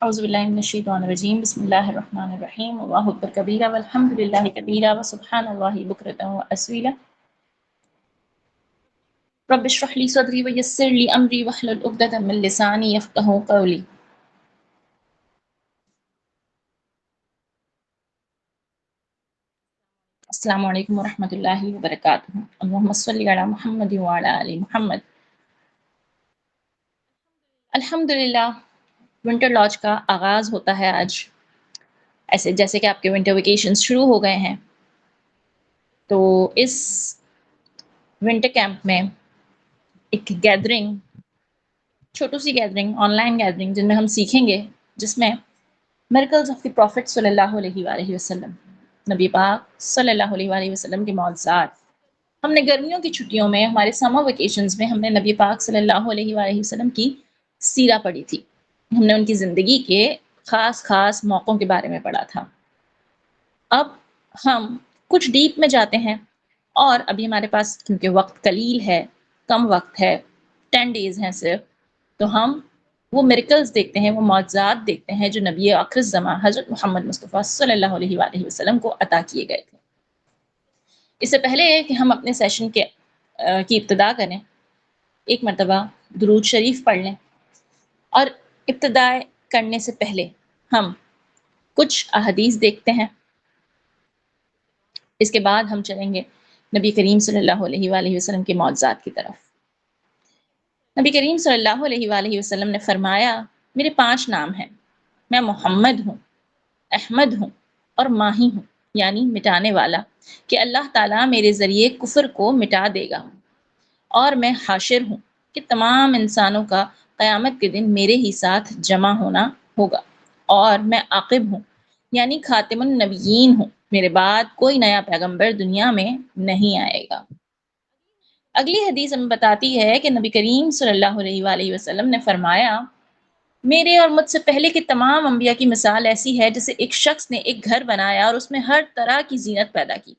اعوذ باللہ من الشیطان الرجیم بسم اللہ الرحمن الرحیم اللہ اکبر کبیرہ والحمد للہ کبیرہ وسبحان اللہ بکرۃ واسیلہ رب اشرح لی صدری ویسر لی امری واحلل عقدۃ من لسانی یفقہوا قولی. السلام علیکم ورحمۃ اللہ وبرکاتہ. اللہم صلی علی محمد وعلی آل محمد. الحمدللہ ونٹر لاج کا آغاز ہوتا ہے آج. ایسے جیسے کہ آپ کے ونٹر ویکیشن شروع ہو گئے ہیں، تو اس ونٹر کیمپ میں ایک گیدرنگ، چھوٹو سی گیدرنگ، آن لائن گیدرنگ، جن میں ہم سیکھیں گے، جس میں miracles آف دی پروفٹ صلی اللہ علیہ وآلہ وسلم، نبی پاک صلی اللہ علیہ وآلہ وسلم کے معجزات. ہم نے گرمیوں کی چھٹیوں میں، ہمارے سمر ویکیشنز میں، ہم نے نبی پاک صلی اللہ علیہ وآلہ وسلم کی سیرہ پڑھی تھی. ہم نے ان کی زندگی کے خاص خاص موقعوں کے بارے میں پڑھا تھا. اب ہم کچھ ڈیپ میں جاتے ہیں، اور ابھی ہمارے پاس کیونکہ وقت قلیل ہے، کم وقت ہے، 10 days ہیں صرف، تو ہم وہ میریکلز دیکھتے ہیں، وہ معجزات دیکھتے ہیں جو نبی آخر الزماں حضرت محمد مصطفیٰ صلی اللہ علیہ وآلہ وسلم کو عطا کیے گئے تھے. اس سے پہلے کہ ہم اپنے سیشن کی ابتدا کریں، ایک مرتبہ درود شریف پڑھ لیں، اور ابتدا کرنے سے پہلے ہم کچھ احادیث دیکھتے ہیں. اس کے بعد ہم چلیں گے نبی کریم صلی اللہ علیہ وآلہ وسلم کے معجزات کی طرف. نبی کریم صلی اللہ علیہ وآلہ وسلم نے فرمایا، میرے 5 نام ہیں، میں محمد ہوں، احمد ہوں، اور ماہی ہوں، یعنی مٹانے والا، کہ اللہ تعالیٰ میرے ذریعے کفر کو مٹا دے گا. اور میں حاشر ہوں کہ تمام انسانوں کا قیامت کے دن میرے ہی ساتھ جمع ہونا ہوگا. اور میں عاقب ہوں، یعنی خاتم النبیین ہوں، میرے بعد کوئی نیا پیغمبر دنیا میں نہیں آئے گا. اگلی حدیث ہمیں بتاتی ہے کہ نبی کریم صلی اللہ علیہ وآلہ وسلم نے فرمایا، میرے اور مجھ سے پہلے کے تمام انبیاء کی مثال ایسی ہے جیسے ایک شخص نے ایک گھر بنایا اور اس میں ہر طرح کی زینت پیدا کی،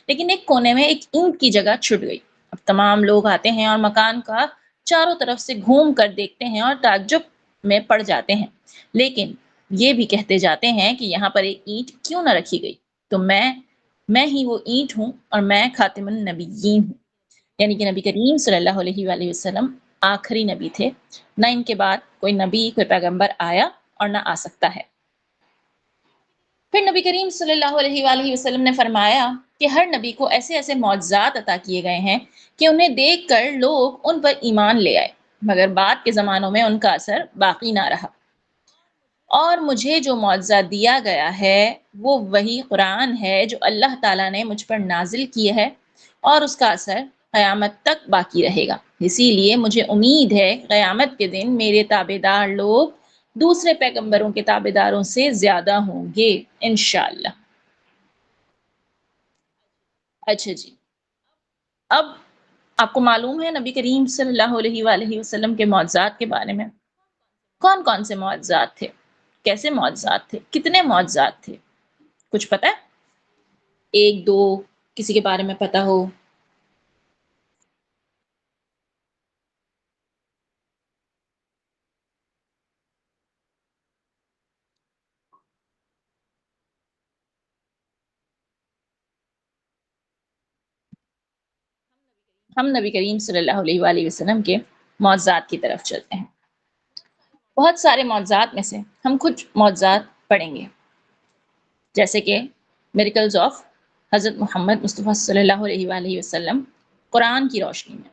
لیکن ایک کونے میں ایک اینٹ کی جگہ چھٹ گئی. اب تمام لوگ آتے ہیں اور مکان کا چاروں طرف سے گھوم کر دیکھتے ہیں اور تعجب میں پڑ جاتے ہیں، لیکن یہ بھی کہتے جاتے ہیں کہ یہاں پر ایک اینٹ کیوں نہ رکھی گئی. تو میں ہی وہ اینٹ ہوں، اور میں خاتم النبیین ہوں، یعنی کہ نبی کریم صلی اللہ علیہ وآلہ وسلم آخری نبی تھے. نہ ان کے بعد کوئی نبی، کوئی پیغمبر آیا اور نہ آ سکتا ہے. پھر نبی کریم صلی اللہ علیہ وآلہ وسلم نے فرمایا کہ ہر نبی کو ایسے ایسے معجزات عطا کیے گئے ہیں کہ انہیں دیکھ کر لوگ ان پر ایمان لے آئے، مگر بعد کے زمانوں میں ان کا اثر باقی نہ رہا. اور مجھے جو معجزہ دیا گیا ہے وہ وہی قرآن ہے جو اللہ تعالیٰ نے مجھ پر نازل کی ہے، اور اس کا اثر قیامت تک باقی رہے گا. اسی لیے مجھے امید ہے قیامت کے دن میرے تابع دار لوگ دوسرے پیغمبروں کے تابع داروں سے زیادہ ہوں گے انشاءاللہ. اچھا جی، اب آپ کو معلوم ہے نبی کریم صلی اللہ علیہ وآلہ وسلم کے معجزات کے بارے میں. کون کون سے معجزات تھے، کیسے معجزات تھے، کتنے معجزات تھے، کچھ پتہ ہے؟ ایک دو کسی کے بارے میں پتہ ہو؟ ہم نبی کریم صلی اللہ علیہ وآلہ وسلم کے معجزات کی طرف چلتے ہیں. بہت سارے معجزات میں سے ہم کچھ معجزات پڑھیں گے، جیسے کہ میریکلز آف حضرت محمد مصطفیٰ صلی اللہ علیہ وآلہ وسلم قرآن کی روشنی میں.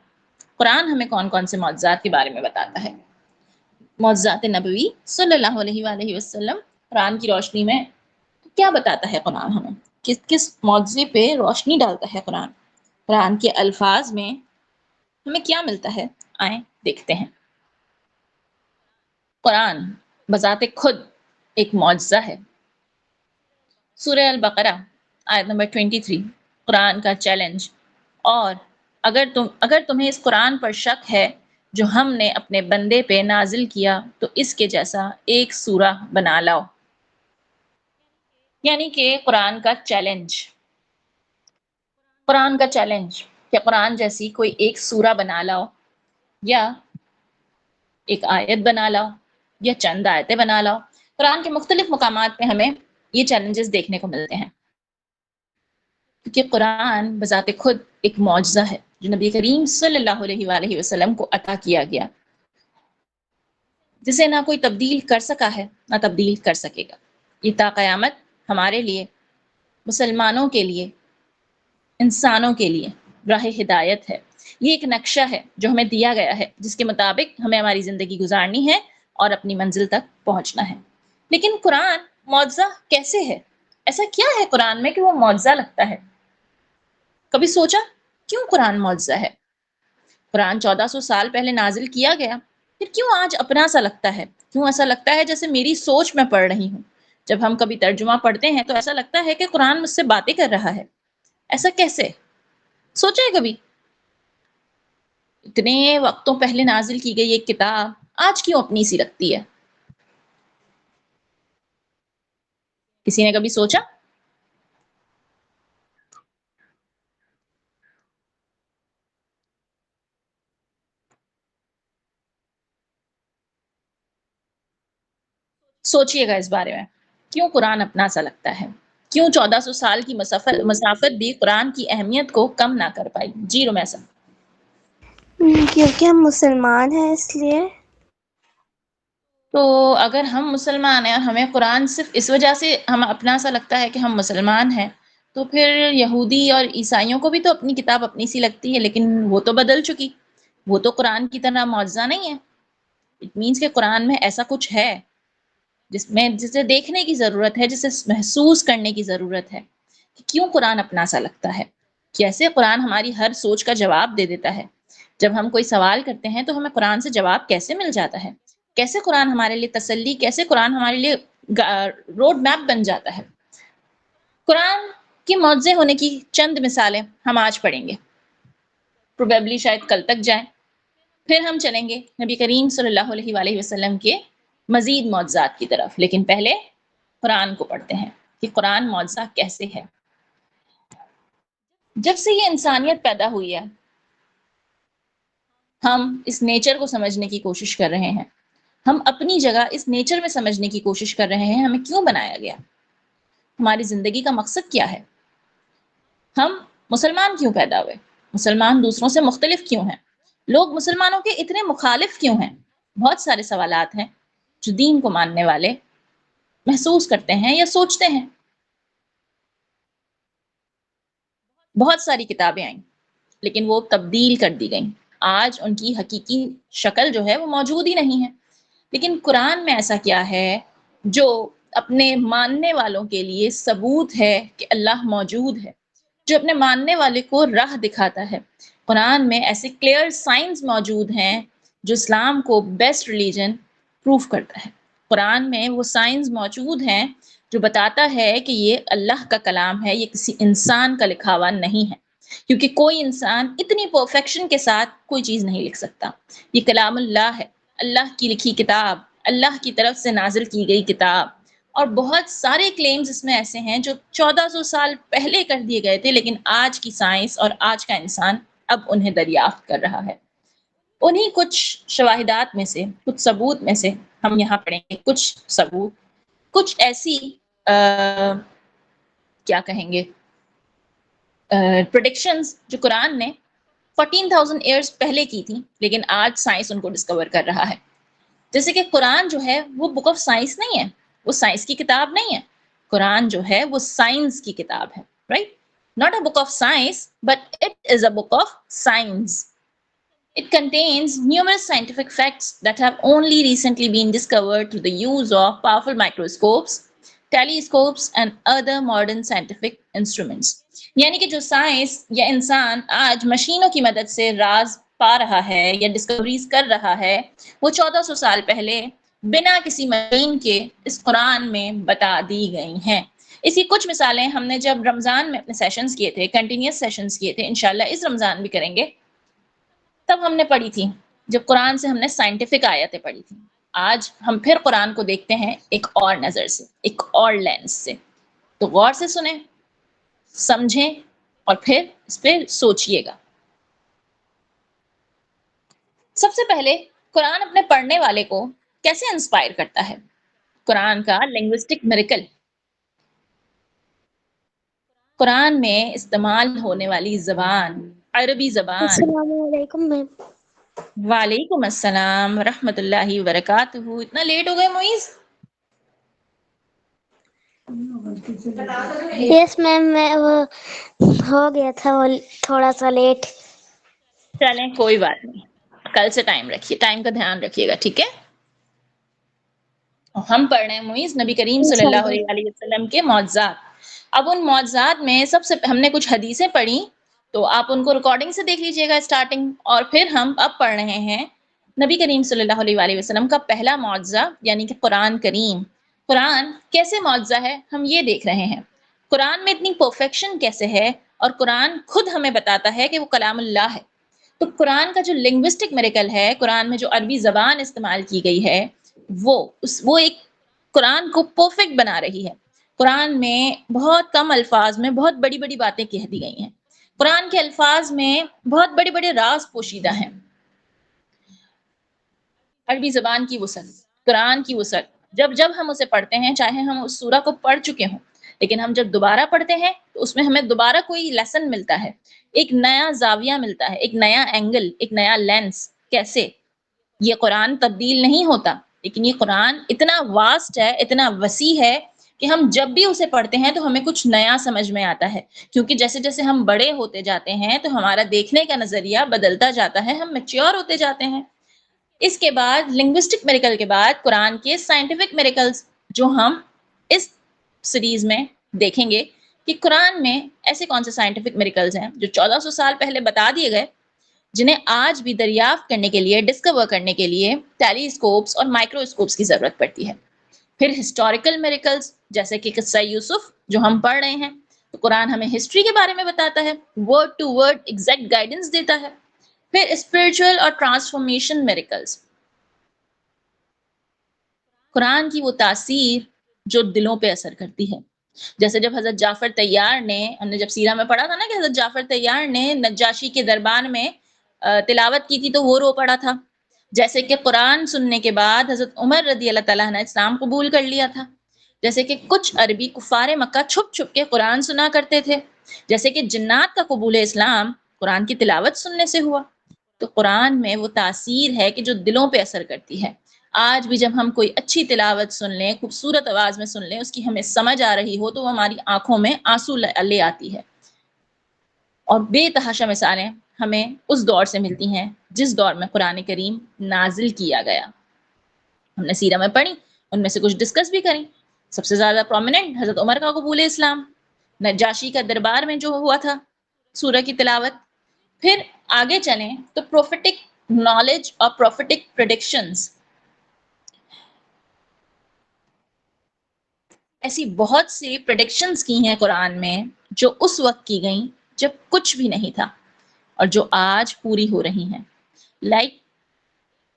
قرآن ہمیں کون کون سے معجزات کے بارے میں بتاتا ہے؟ معجزات نبوی صلی اللہ علیہ وآلہ وسلم قرآن کی روشنی میں کیا بتاتا ہے؟ قرآن ہمیں کس کس معجزے پہ روشنی ڈالتا ہے؟ قرآن کے الفاظ میں ہمیں کیا ملتا ہے؟ آئیں دیکھتے ہیں. قرآن بذات خود ایک معجزہ ہے. سورہ البقرہ آیت نمبر 23 قرآن کا چیلنج. اور اگر تمہیں اس قرآن پر شک ہے جو ہم نے اپنے بندے پہ نازل کیا تو اس کے جیسا ایک سورہ بنا لاؤ. یعنی کہ قرآن کا چیلنج، قرآن کا چیلنج کہ قرآن جیسی کوئی ایک سورہ بنا لاؤ، یا ایک آیت بنا لاؤ، یا چند آیتیں بنا لاؤ قرآن کے مختلف مقامات پہ ہمیں یہ چیلنجز دیکھنے کو ملتے ہیں، کیونکہ قرآن بذات خود ایک معجزہ ہے جو نبی کریم صلی اللہ علیہ وآلہ وسلم کو عطا کیا گیا، جسے نہ کوئی تبدیل کر سکا ہے نہ تبدیل کر سکے گا۔ یہ تا قیامت ہمارے لیے، مسلمانوں کے لیے، انسانوں کے لیے راہ ہدایت ہے۔ یہ ایک نقشہ ہے جو ہمیں دیا گیا ہے، جس کے مطابق ہمیں ہماری زندگی گزارنی ہے اور اپنی منزل تک پہنچنا ہے۔ لیکن قرآن معجزہ کیسے ہے؟ ایسا کیا ہے قرآن میں کہ وہ معجزہ لگتا ہے؟ کبھی سوچا کیوں قرآن معجزہ ہے؟ قرآن 1400 سال پہلے نازل کیا گیا، پھر کیوں آج اپنا سا لگتا ہے؟ کیوں ایسا لگتا ہے جیسے میری سوچ میں پڑھ رہی ہوں؟ جب ہم کبھی ترجمہ پڑھتے ہیں تو ایسا لگتا ہے کہ قرآن مجھ سے باتیں کر رہا ہے۔ ایسا کیسے؟ سوچا ہے کبھی؟ اتنے وقتوں پہلے نازل کی گئی ایک کتاب آج کیوں اپنی سی لگتی ہے؟ کسی نے کبھی سوچا؟ سوچئے گا اس بارے میں، کیوں قرآن اپنا سا لگتا ہے؟ کیوں 1400 سال کی مسافت بھی قرآن کی اہمیت کو کم نہ کر پائی؟ جی رمیسا۔ کیونکہ ہم مسلمان ہیں اس لیے۔ تو اگر ہم مسلمان ہیں اور ہمیں قرآن صرف اس وجہ سے ہم اپنا سا لگتا ہے کہ ہم مسلمان ہیں، تو پھر یہودی اور عیسائیوں کو بھی تو اپنی کتاب اپنی سی لگتی ہے، لیکن وہ تو بدل چکی، وہ تو قرآن کی طرح معجزہ نہیں ہے۔ اٹ مینس کہ قرآن میں ایسا کچھ ہے جسے دیکھنے کی ضرورت ہے، جسے محسوس کرنے کی ضرورت ہے کہ کیوں قرآن اپنا سا لگتا ہے، کیسے قرآن ہماری ہر سوچ کا جواب دے دیتا ہے۔ جب ہم کوئی سوال کرتے ہیں تو ہمیں قرآن سے جواب کیسے مل جاتا ہے؟ کیسے قرآن ہمارے لیے تسلی، کیسے قرآن ہمارے لیے روڈ میپ بن جاتا ہے؟ قرآن کے معجزے ہونے کی چند مثالیں ہم آج پڑھیں گے، پروبیبلی شاید کل تک جائیں، پھر ہم چلیں گے نبی کریم صلی اللہ علیہ وآلہ وسلم کے مزید معجزات کی طرف، لیکن پہلے قرآن کو پڑھتے ہیں کہ قرآن معجزہ کیسے ہے۔ جب سے یہ انسانیت پیدا ہوئی ہے، ہم اس نیچر کو سمجھنے کی کوشش کر رہے ہیں، ہم اپنی جگہ اس نیچر میں سمجھنے کی کوشش کر رہے ہیں، ہمیں کیوں بنایا گیا، ہماری زندگی کا مقصد کیا ہے، ہم مسلمان کیوں پیدا ہوئے، مسلمان دوسروں سے مختلف کیوں ہیں، لوگ مسلمانوں کے اتنے مخالف کیوں ہیں۔ بہت سارے سوالات ہیں جو دین کو ماننے والے محسوس کرتے ہیں یا سوچتے ہیں۔ بہت ساری کتابیں آئیں لیکن وہ تبدیل کر دی گئیں، آج ان کی حقیقی شکل جو ہے وہ موجود ہی نہیں ہے۔ لیکن قرآن میں ایسا کیا ہے جو اپنے ماننے والوں کے لیے ثبوت ہے کہ اللہ موجود ہے، جو اپنے ماننے والے کو راہ دکھاتا ہے؟ قرآن میں ایسے کلیئر سائنز موجود ہیں جو اسلام کو بیسٹ ریلیجن پروف کرتا ہے۔ قرآن میں وہ سائنز موجود ہیں جو بتاتا ہے کہ یہ اللہ کا کلام ہے، یہ کسی انسان کا لکھا ہوا نہیں ہے، کیونکہ کوئی انسان اتنی پرفیکشن کے ساتھ کوئی چیز نہیں لکھ سکتا۔ یہ کلام اللہ ہے، اللہ کی لکھی کتاب، اللہ کی طرف سے نازل کی گئی کتاب، اور بہت سارے کلیمز اس میں ایسے ہیں جو 1400 سال پہلے کر دیے گئے تھے، لیکن آج کی سائنس اور آج کا انسان اب انہیں دریافت کر رہا ہے۔ انہی کچھ شواہدات میں سے، کچھ ثبوت میں سے ہم یہاں پڑھیں گے، کچھ ثبوت، کچھ ایسی کیا کہیں گے پریڈکشنز جو قرآن نے 14,000 ایئرز پہلے کی تھی، لیکن آج سائنس ان کو ڈسکور کر رہا ہے۔ جیسے کہ قرآن جو ہے وہ بک آف سائنس نہیں ہے، وہ سائنس کی کتاب نہیں ہے، قرآن جو ہے وہ سائنس کی کتاب ہے، right? Not a book of science, but it is a book of science. It contains numerous scientific facts that have only recently been discovered through the use of powerful microscopes, telescopes and other modern scientific instruments. یعنی کہ جو science یا انسان آج مشینوں کی مدد سے راز پا رہا ہے یا ڈسکوریز کر رہا ہے، وہ 1400 سال پہلے بنا کسی مشین کے اس قرآن میں بتا دی گئی ہیں۔ اسی کچھ مثالیں ہم نے جب رمضان میں اپنے سیشنز کیے تھے، کنٹینیوس سیشنز کیے تھے، انشاءاللہ اس رمضان بھی کریں گے، تب ہم نے پڑھی تھی، جب قرآن سے ہم نے سائنٹیفک آیتیں پڑھی تھی۔ آج ہم پھر قرآن کو دیکھتے ہیں ایک اور نظر سے، ایک اور لینس سے۔ تو غور سے سنیں، سمجھیں اور پھر اس پہ سوچئے گا۔ سب سے پہلے قرآن اپنے پڑھنے والے کو کیسے انسپائر کرتا ہے؟ قرآن کا لنگوسٹک میریکل، قرآن میں استعمال ہونے والی زبان عربی زبان۔ السلام علیکم میم۔ وعلیکم السلام ورحمۃ اللہ وبرکاتہ۔ اتنا لیٹ ہو گئے معیز؟ یس میم، میں وہ ہو گیا تھا وہ تھوڑا سا لیٹ۔ چلیں کوئی بات نہیں، کل سے ٹائم رکھیے، ٹائم کا دھیان رکھیے گا، ٹھیک ہے؟ ہم پڑھ رہے ہیں معیز نبی کریم صلی اللہ علیہ وآلہ وسلم کے معجزات۔ اب ان معجزات میں سب سے ہم نے کچھ حدیثیں پڑھی، تو آپ ان کو ریکارڈنگ سے دیکھ لیجئے گا اسٹارٹنگ، اور پھر ہم اب پڑھ رہے ہیں نبی کریم صلی اللہ علیہ وآلہ وسلم کا پہلا معجزہ، یعنی کہ قرآن کریم۔ قرآن کیسے معجزہ ہے ہم یہ دیکھ رہے ہیں، قرآن میں اتنی پرفیکشن کیسے ہے، اور قرآن خود ہمیں بتاتا ہے کہ وہ کلام اللہ ہے۔ تو قرآن کا جو لنگوسٹک میریکل ہے، قرآن میں جو عربی زبان استعمال کی گئی ہے، وہ ایک قرآن کو پرفیکٹ بنا رہی ہے۔ قرآن میں بہت کم الفاظ میں بہت بڑی بڑی باتیں کہہ دی گئی ہیں۔ قرآن کے الفاظ میں بہت بڑے بڑے راز پوشیدہ ہیں۔ عربی زبان کی وسعت، قرآن کی وسعت، جب ہم اسے پڑھتے ہیں، چاہے ہم اس سورہ کو پڑھ چکے ہوں، لیکن ہم جب دوبارہ پڑھتے ہیں تو اس میں ہمیں دوبارہ کوئی لیسن ملتا ہے، ایک نیا زاویہ ملتا ہے، ایک نیا اینگل، ایک نیا لینس۔ کیسے؟ یہ قرآن تبدیل نہیں ہوتا، لیکن یہ قرآن اتنا واسٹ ہے، اتنا وسیع ہے کہ ہم جب بھی اسے پڑھتے ہیں تو ہمیں کچھ نیا سمجھ میں آتا ہے، کیونکہ جیسے جیسے ہم بڑے ہوتے جاتے ہیں تو ہمارا دیکھنے کا نظریہ بدلتا جاتا ہے، ہم میچیور ہوتے جاتے ہیں۔ اس کے بعد لنگوسٹک میریکل کے بعد قرآن کے سائنٹیفک میریکلز، جو ہم اس سیریز میں دیکھیں گے کہ قرآن میں ایسے کون سے سائنٹیفک میریکلز ہیں جو 1400 سال پہلے بتا دیے گئے، جنہیں آج بھی دریافت کرنے کے لیے، ڈسکور کرنے کے لیے ٹیلیسکوپس اور مائکروسکوپس کی ضرورت پڑتی ہے۔ پھر ہسٹوریکل میریکلز، جیسے کہ قصہ یوسف جو ہم پڑھ رہے ہیں، تو قرآن ہمیں ہسٹری کے بارے میں بتاتا ہے، word to word exact guidance دیتا ہے۔ پھر اسپرچل اور ٹرانسفارمیشن میریکلز، قرآن کی وہ تاثیر جو دلوں پہ اثر کرتی ہے، جیسے جب حضرت جعفر طیار نے، ہم نے جب سیرہ میں پڑھا تھا نا کہ حضرت جعفر طیار نے نجاشی کے دربار میں تلاوت کی تھی تو وہ رو پڑا تھا، جیسے کہ قرآن سننے کے بعد حضرت عمر رضی اللہ تعالیٰ نے اسلام قبول کر لیا تھا، جیسے کہ کچھ عربی کفار مکہ چھپ چھپ کے قرآن سنا کرتے تھے، جیسے کہ جنات کا قبول اسلام قرآن کی تلاوت سننے سے ہوا۔ تو قرآن میں وہ تاثیر ہے کہ جو دلوں پہ اثر کرتی ہے۔ آج بھی جب ہم کوئی اچھی تلاوت سن لیں، خوبصورت آواز میں سن لیں، اس کی ہمیں سمجھ آ رہی ہو، تو وہ ہماری آنکھوں میں آنسو لے آتی ہے۔ اور بے تحاشا مثالیں ہمیں اس دور سے ملتی ہیں جس دور میں قرآن کریم نازل کیا گیا۔ ہم نے سیرہ میں پڑھی، ان میں سے کچھ ڈسکس بھی کریں۔ سب سے زیادہ پرومیننٹ حضرت عمر کا قبول اسلام، نجاشی کا دربار میں جو ہوا تھا سورہ کی تلاوت۔ پھر آگے چلیں تو پروفیٹک نالج اور پروفیٹک پریڈکشنز، ایسی بہت سی پریڈکشنز کی ہیں قرآن میں جو اس وقت کی گئیں جب کچھ بھی نہیں تھا، اور جو آج پوری ہو رہی ہیں۔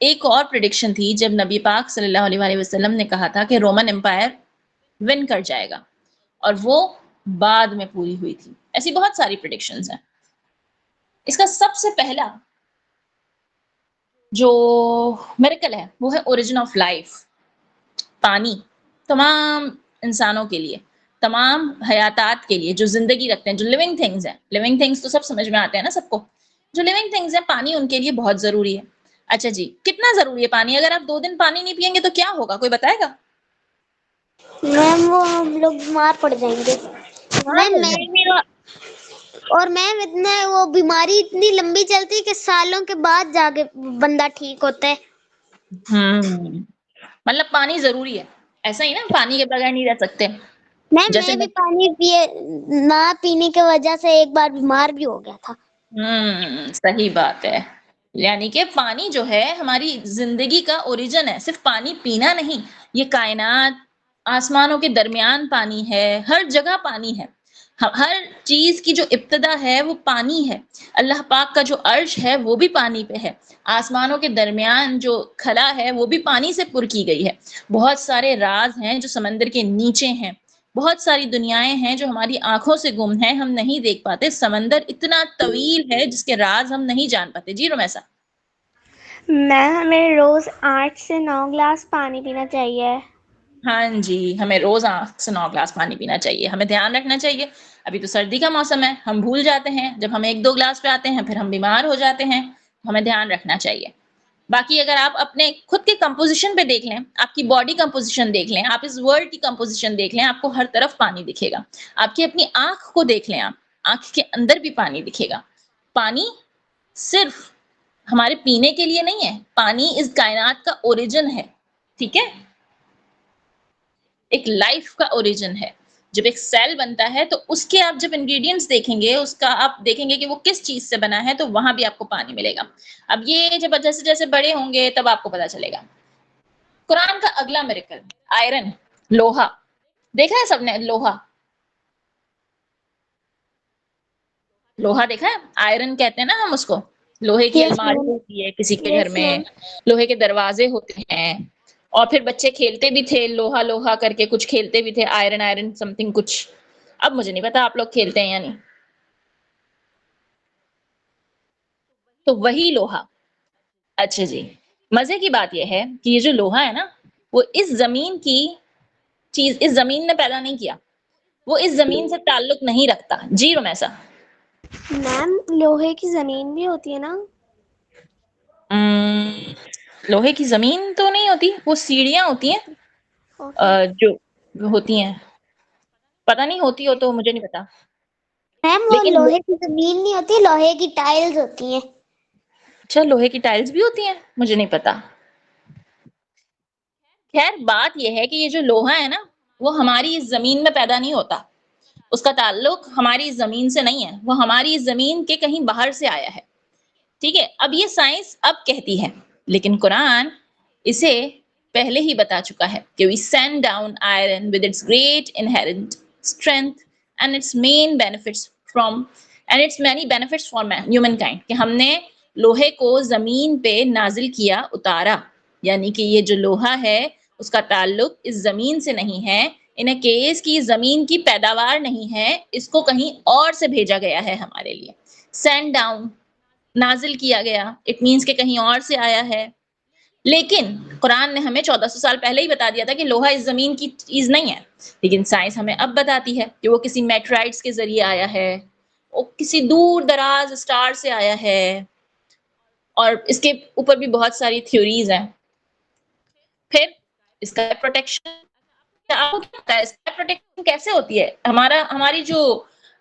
ایک اور پریڈکشن تھی جب نبی پاک صلی اللہ علیہ وسلم نے کہا تھا کہ رومن امپائر ون کر جائے گا، اور وہ بعد میں پوری ہوئی تھی۔ ایسی بہت ساری پریڈکشنز ہیں۔ اس کا سب سے پہلا جو میریکل ہے وہ ہے اوریجن آف لائف، پانی تمام انسانوں کے لیے، تمام حیاتات کے لیے جو زندگی رکھتے ہیں، جو لیونگ تھنگز ہیں۔ لیونگ تھنگز تو سب سمجھ میں آتے ہیں نا سب کو، جو لیونگ تھنگز ہیں، پانی ان کے لیے بہت ضروری ہے۔ اچھا جی، کتنا ضروری ہے پانی؟ اگر آپ 2 دن پانی نہیں پیئیں گے تو کیا ہوگا، کوئی بتائے گا؟ میم وہ ہم لوگ بیمار پڑ جائیں گے میم۔ اور میم اتنا وہ بیماری اتنی لمبی چلتی ہے کہ سالوں کے بعد جا کے بندہ ٹھیک ہوتا ہے۔ مطلب پانی ضروری ہے، ایسا ہی نا، پانی کے بغیر نہیں رہ سکتے۔ میم جیسے میں بھی پانی نہ پینے کی وجہ سے ایک بار بیمار بھی ہو گیا تھا۔ صحیح بات ہے، یعنی کہ پانی جو ہے ہماری زندگی کا اوریجن ہے۔ صرف پانی پینا نہیں، یہ کائنات، آسمانوں کے درمیان پانی ہے، ہر جگہ پانی ہے، ہر چیز کی جو ابتدا ہے وہ پانی ہے۔ اللہ پاک کا جو عرش ہے وہ بھی پانی پہ ہے، آسمانوں کے درمیان جو خلا ہے وہ بھی پانی سے پر کی گئی ہے۔ بہت سارے راز ہیں جو سمندر کے نیچے ہیں، بہت ساری دنیایں ہیں جو ہماری آنکھوں سے گم ہیں، ہم نہیں دیکھ پاتے۔ سمندر اتنا طویل ہے جس کے راز ہم نہیں جان پاتے۔ جی رومیسا؟ میم ہمیں روز 8 سے 9 گلاس پانی پینا چاہیے۔ ہاں جی، ہمیں روز 8 سے 9 گلاس پانی پینا چاہیے. ہمیں دھیان رکھنا چاہیے. ابھی تو سردی کا موسم ہے، ہم بھول جاتے ہیں. جب ہم 1-2 گلاس پہ آتے ہیں پھر ہم بیمار ہو جاتے ہیں. ہمیں دھیان رکھنا چاہیے. باقی اگر آپ اپنے خود کے کمپوزیشن پہ دیکھ لیں، آپ کی باڈی کمپوزیشن دیکھ لیں، آپ اس ورلڈ کی کمپوزیشن دیکھ لیں، آپ کو ہر طرف پانی دکھے گا. آپ کی اپنی آنکھ کو دیکھ لیں، آپ آنکھ کے اندر بھی پانی دکھے گا. پانی صرف ہمارے پینے کے لیے نہیں ہے، پانی اس کائنات کا اوریجن ہے. ٹھیک ہے، ایک لائف کا اوریجن ہے. جب ایک سیل بنتا ہے تو اس کے آپ جب انگریڈینٹس دیکھیں گے، اس کا آپ دیکھیں گے کہ وہ کس چیز سے بنا ہے، تو وہاں بھی آپ کو پانی ملے گا. اب یہ جب جیسے جیسے بڑے ہوں گے تب آپ کو پتا چلے گا. قرآن کا اگلا میریکل آئرن، لوہا. دیکھا ہے سب نے لوہا؟ لوہا دیکھا ہے؟ آئرن کہتے ہیں نا ہم اس کو. لوہے کی یس الماری میم. ہوتی ہے کسی کے گھر یس میں، میم. لوہے کے دروازے ہوتے ہیں. اور پھر بچے کھیلتے بھی تھے لوہا لوہا کر کے، کچھ کھیلتے بھی تھے آئرن آئرن سم تھنگ کچھ. اب مجھے نہیں پتا آپ لوگ کھیلتے ہیں یا نہیں. تو وہی لوہا. اچھا جی، مزے کی بات یہ ہے کہ یہ جو لوہا ہے نا، وہ اس زمین کی چیز اس زمین نے پیدا نہیں کیا. وہ اس زمین سے تعلق نہیں رکھتا. جی رمیسا. میم لوہے کی زمین بھی ہوتی ہے نا؟ لوہے کی زمین تو نہیں ہوتی، وہ سیڑھیاں ہوتی ہیں اوکے. جو ہوتی ہیں. پتہ نہیں ہوتی ہو تو مجھے نہیں پتا. میم وہ لیکن لوہے کی زمین نہیں ہوتی، لوہے کی ٹائلز ہوتی ہیں. اچھا، لوہے کی ٹائلز بھی ہوتی ہیں؟ مجھے نہیں پتا. خیر بات یہ ہے کہ یہ جو لوہا ہے نا، وہ ہماری اس زمین میں پیدا نہیں ہوتا. اس کا تعلق ہماری زمین سے نہیں ہے، وہ ہماری زمین کے کہیں باہر سے آیا ہے. ٹھیک ہے، اب یہ سائنس اب کہتی ہے، لیکن قرآن اسے پہلے ہی بتا چکا ہے کہ we send down iron with its great inherent strength and its main benefits from and its many benefits for humankind. کہ ہم نے لوہے کو زمین پہ نازل کیا، اتارا. یعنی کہ یہ جو لوہا ہے اس کا تعلق اس زمین سے نہیں ہے. انہیں کیس کی زمین کی پیداوار نہیں ہے، اس کو کہیں اور سے بھیجا گیا ہے ہمارے لیے. سینڈ ڈاؤن، نازل کیا گیا، اٹ مینس کہ کہیں اور سے آیا ہے. لیکن قرآن نے ہمیں 1400 سال پہلے ہی بتا دیا تھا کہ لوہا اس زمین کی چیز نہیں ہے. لیکن سائنس ہمیں اب بتاتی ہے کہ وہ کسی میٹرائٹس کے ذریعے آیا ہے، وہ کسی دور دراز اسٹار سے آیا ہے. اور اس کے اوپر بھی بہت ساری تھیوریز ہیں. پھر اسکائی پروٹیکشن. آپ کو کیا لگتا ہے اسکائی پروٹیکشن کیسے ہوتی ہے؟ ہماری جو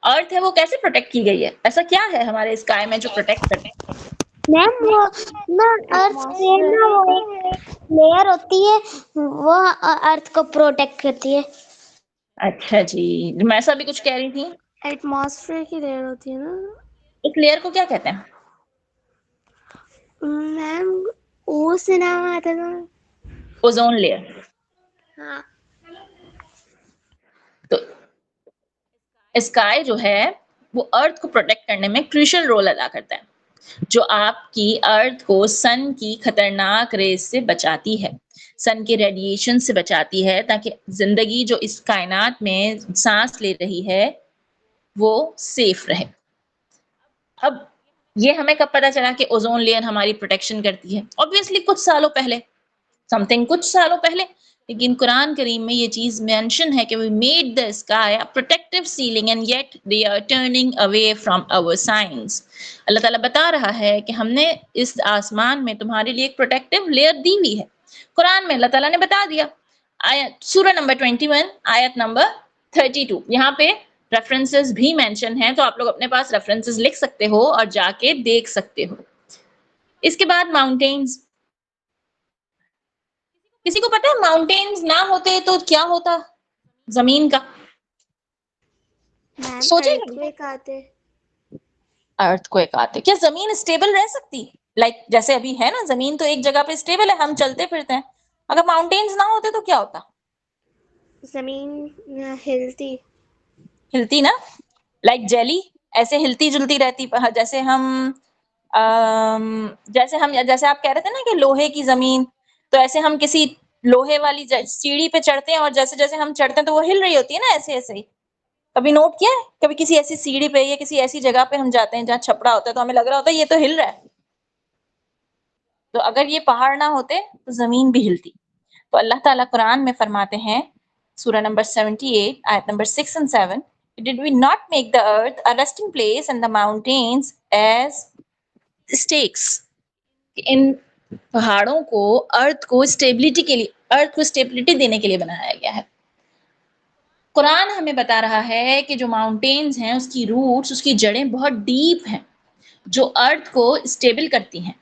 ارتھ ہے وہ کیسے پروٹیکٹ کی گئی ہے؟ ایسا کیا ہے ہمارے اسکائی میں جو پروٹیکٹ کرتے ہیں؟ میم وہ نا ارتھ پہ نا وہ ایک لیئر ہوتی ہے، وہ ارتھ کو پروٹیکٹ کرتی ہے. اچھا جی، میں ایسا بھی کچھ کہہ رہی تھی. ایٹماسفیئر کی لیئر ہوتی ہے نا. اس لیئر کو کیا کہتے ہیں؟ میم او سے نام آتا تھا. Ozone layer. ہاں. تو اسکائی جو ہے وہ ارتھ کو پروٹیکٹ کرنے میں کریشل رول ادا کرتا ہے، جو آپ کی ارتھ کو سن کی خطرناک ریز سے بچاتی ہے، سن کے ریڈیشن سے بچاتی ہے، تاکہ زندگی جو اس کائنات میں سانس لے رہی ہے وہ سیف رہے. اب یہ ہمیں کب پتا چلا کہ اوزون لیئر ہماری پروٹیکشن کرتی ہے؟ obviously کچھ سالوں پہلے، کچھ سالوں پہلے. لیکن قرآن کریم میں یہ چیز مینشن ہے کہ we made the sky a protective ceiling and yet they are turning away from our signs. اللہ تعالیٰ بتا رہا ہے کہ ہم نے اس آسمان میں تمہارے لیے ایک پروٹیکٹیو لیئر دی ہوئی ہے. قرآن میں اللہ تعالیٰ نے بتا دیا. سورہ نمبر 21 آیت نمبر 32 یہاں پہ ریفرنسز بھی مینشن ہیں، تو آپ لوگ اپنے پاس ریفرنسز لکھ سکتے ہو اور جا کے دیکھ سکتے ہو. اس کے بعد ماؤنٹینز. کسی کو پتا ہے ماؤنٹینز نہ ہوتے تو کیا ہوتا زمین کا؟ میم سوچے ارتھ گا. کویک آتے. ارتھ کو ایک آتے، کیا زمین اسٹیبل رہ سکتی؟ لائک جیسے ابھی ہے نا، زمین تو ایک جگہ پہ اسٹیبل ہے، ہم چلتے پھرتے ہیں. اگر ماؤنٹینز نہ ہوتے تو کیا ہوتا؟ زمین ہلتی. ہلتی نا، لائک جیلی ایسے ہلتی جلتی رہتی. جیسے آپ کہہ رہے تھے نا کہ لوہے کی زمین، تو ایسے ہم کسی لوہے والی سیڑھی پہ چڑھتے ہیں اور جیسے جیسے ہم چڑھتے ہیں تو وہ ہل رہی ہوتی ہے نا، ایسے ایسے ہی. کبھی نوٹ کیا ہے؟ کبھی کسی ایسی سیڑھی پہ یا کسی ایسی جگہ پہ ہم جاتے ہیں جہاں چھپڑا ہوتا ہے تو ہمیں لگ رہا ہوتا ہے یہ تو ہل رہا ہے. تو اگر یہ پہاڑ نہ ہوتے تو زمین بھی ہلتی. تو اللہ تعالیٰ قرآن میں فرماتے ہیں سورہ نمبر 78 آیت number 6 and 7, Did we not make the earth a resting place and the mountains as stakes? ان پہاڑوں کو ارتھ کو اسٹیبلٹی کے لیے دینے کے لیے بنایا گیا ہے. قرآن ہمیں بتا رہا ہے کہ جو ماؤنٹینز ہیں اس کی روٹس، اس کی جڑیں بہت ڈیپ ہیں جو ارتھ کو اسٹیبل کرتی ہیں.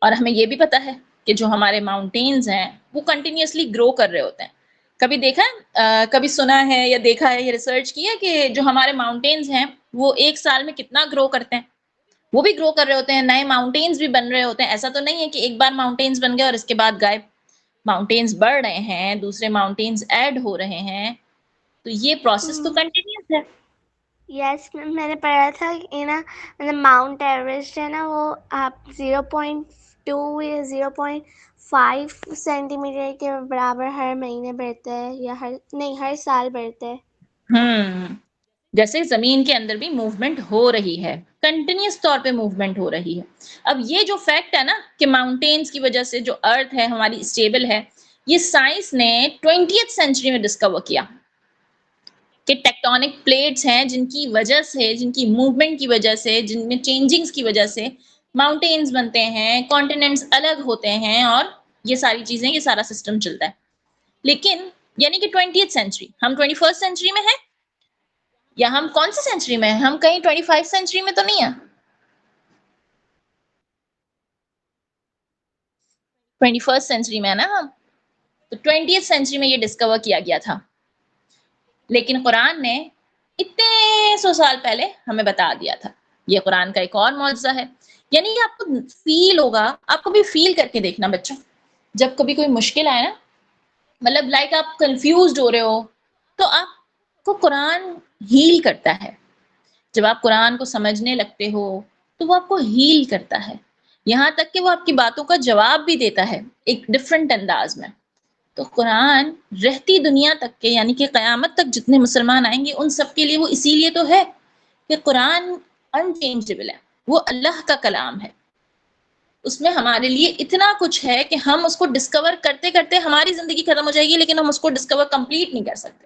اور ہمیں یہ بھی پتا ہے کہ جو ہمارے ماؤنٹینز ہیں وہ کنٹینیوسلی گرو کر رہے ہوتے ہیں. کبھی دیکھا کبھی سنا ہے یا دیکھا ہے یا ریسرچ کیا کہ جو ہمارے ماؤنٹینز ہیں وہ ایک سال میں کتنا گرو کرتے ہیں؟ وہ بھی گرو کر رہے ہوتے ہیں، نئے ماؤنٹینز بھی بن رہے ہوتے ہیں. ایسا تو نہیں ہے کہ ایک بار ماؤنٹینز بن گئے اور اس کے بعد غائب. ماؤنٹینز بڑھ رہے ہیں، دوسرے ماؤنٹینز ایڈ ہو رہے ہیں، تو یہ پروسیس تو کنٹینیوس ہے. یس میم، میں نے پڑھا تھا کہ نا ماؤنٹ ایوریسٹ ہے نا وہ آپ 0.2 یا 0.5 سینٹی میٹر کے برابر ہر مہینے بڑھتا ہے، یا ہر سال بڑھتا ہے. جیسے زمین کے اندر بھی موومنٹ ہو رہی ہے، کنٹینیوس طور پہ موومنٹ ہو رہی ہے. اب یہ جو فیکٹ ہے نا کہ ماؤنٹینز کی وجہ سے جو ارتھ ہے ہماری اسٹیبل ہے، یہ سائنس نے 20th سینچری میں ڈسکور کیا کہ ٹیکٹونک پلیٹس ہیں جن کی وجہ سے، جن کی موومنٹ کی وجہ سے، جن میں چینجنگز کی وجہ سے ماؤنٹینز بنتے ہیں، کانٹیننٹس الگ ہوتے ہیں، اور یہ ساری چیزیں، یہ سارا سسٹم چلتا ہے. لیکن یعنی کہ 20th سینچری، ہم 21st سینچری میں ہیں، یا ہم کون سی سینچری میں ہیں؟ ہم کہیں 25 سینچری میں تو نہیں ہیں. 21st سینچری میں ہے نا ہم. تو 20th سینچری میں یہ ڈسکور کیا گیا تھا. لیکن قرآن نے اتنے 100 سال پہلے ہمیں بتا دیا تھا. یہ قرآن کا ایک اور معجزہ ہے. یعنی آپ کو فیل ہوگا، آپ کو بھی فیل کر کے دیکھنا بچوں، جب کبھی کوئی مشکل آئے نا، مطلب لائک آپ کنفیوزڈ ہو رہے ہو، تو آپ کو قرآن ہیل کرتا ہے. جب آپ قرآن کو سمجھنے لگتے ہو تو وہ آپ کو ہیل کرتا ہے، یہاں تک کہ وہ آپ کی باتوں کا جواب بھی دیتا ہے ایک ڈفرینٹ انداز میں. تو قرآن رہتی دنیا تک کے، یعنی کہ قیامت تک جتنے مسلمان آئیں گے ان سب کے لیے وہ اسی لیے تو ہے کہ قرآن انچینجبل ہے، وہ اللہ کا کلام ہے. اس میں ہمارے لیے اتنا کچھ ہے کہ ہم اس کو ڈسکور کرتے کرتے ہماری زندگی ختم ہو جائے گی، لیکن ہم اس کو ڈسکور کمپلیٹ نہیں کر سکتے.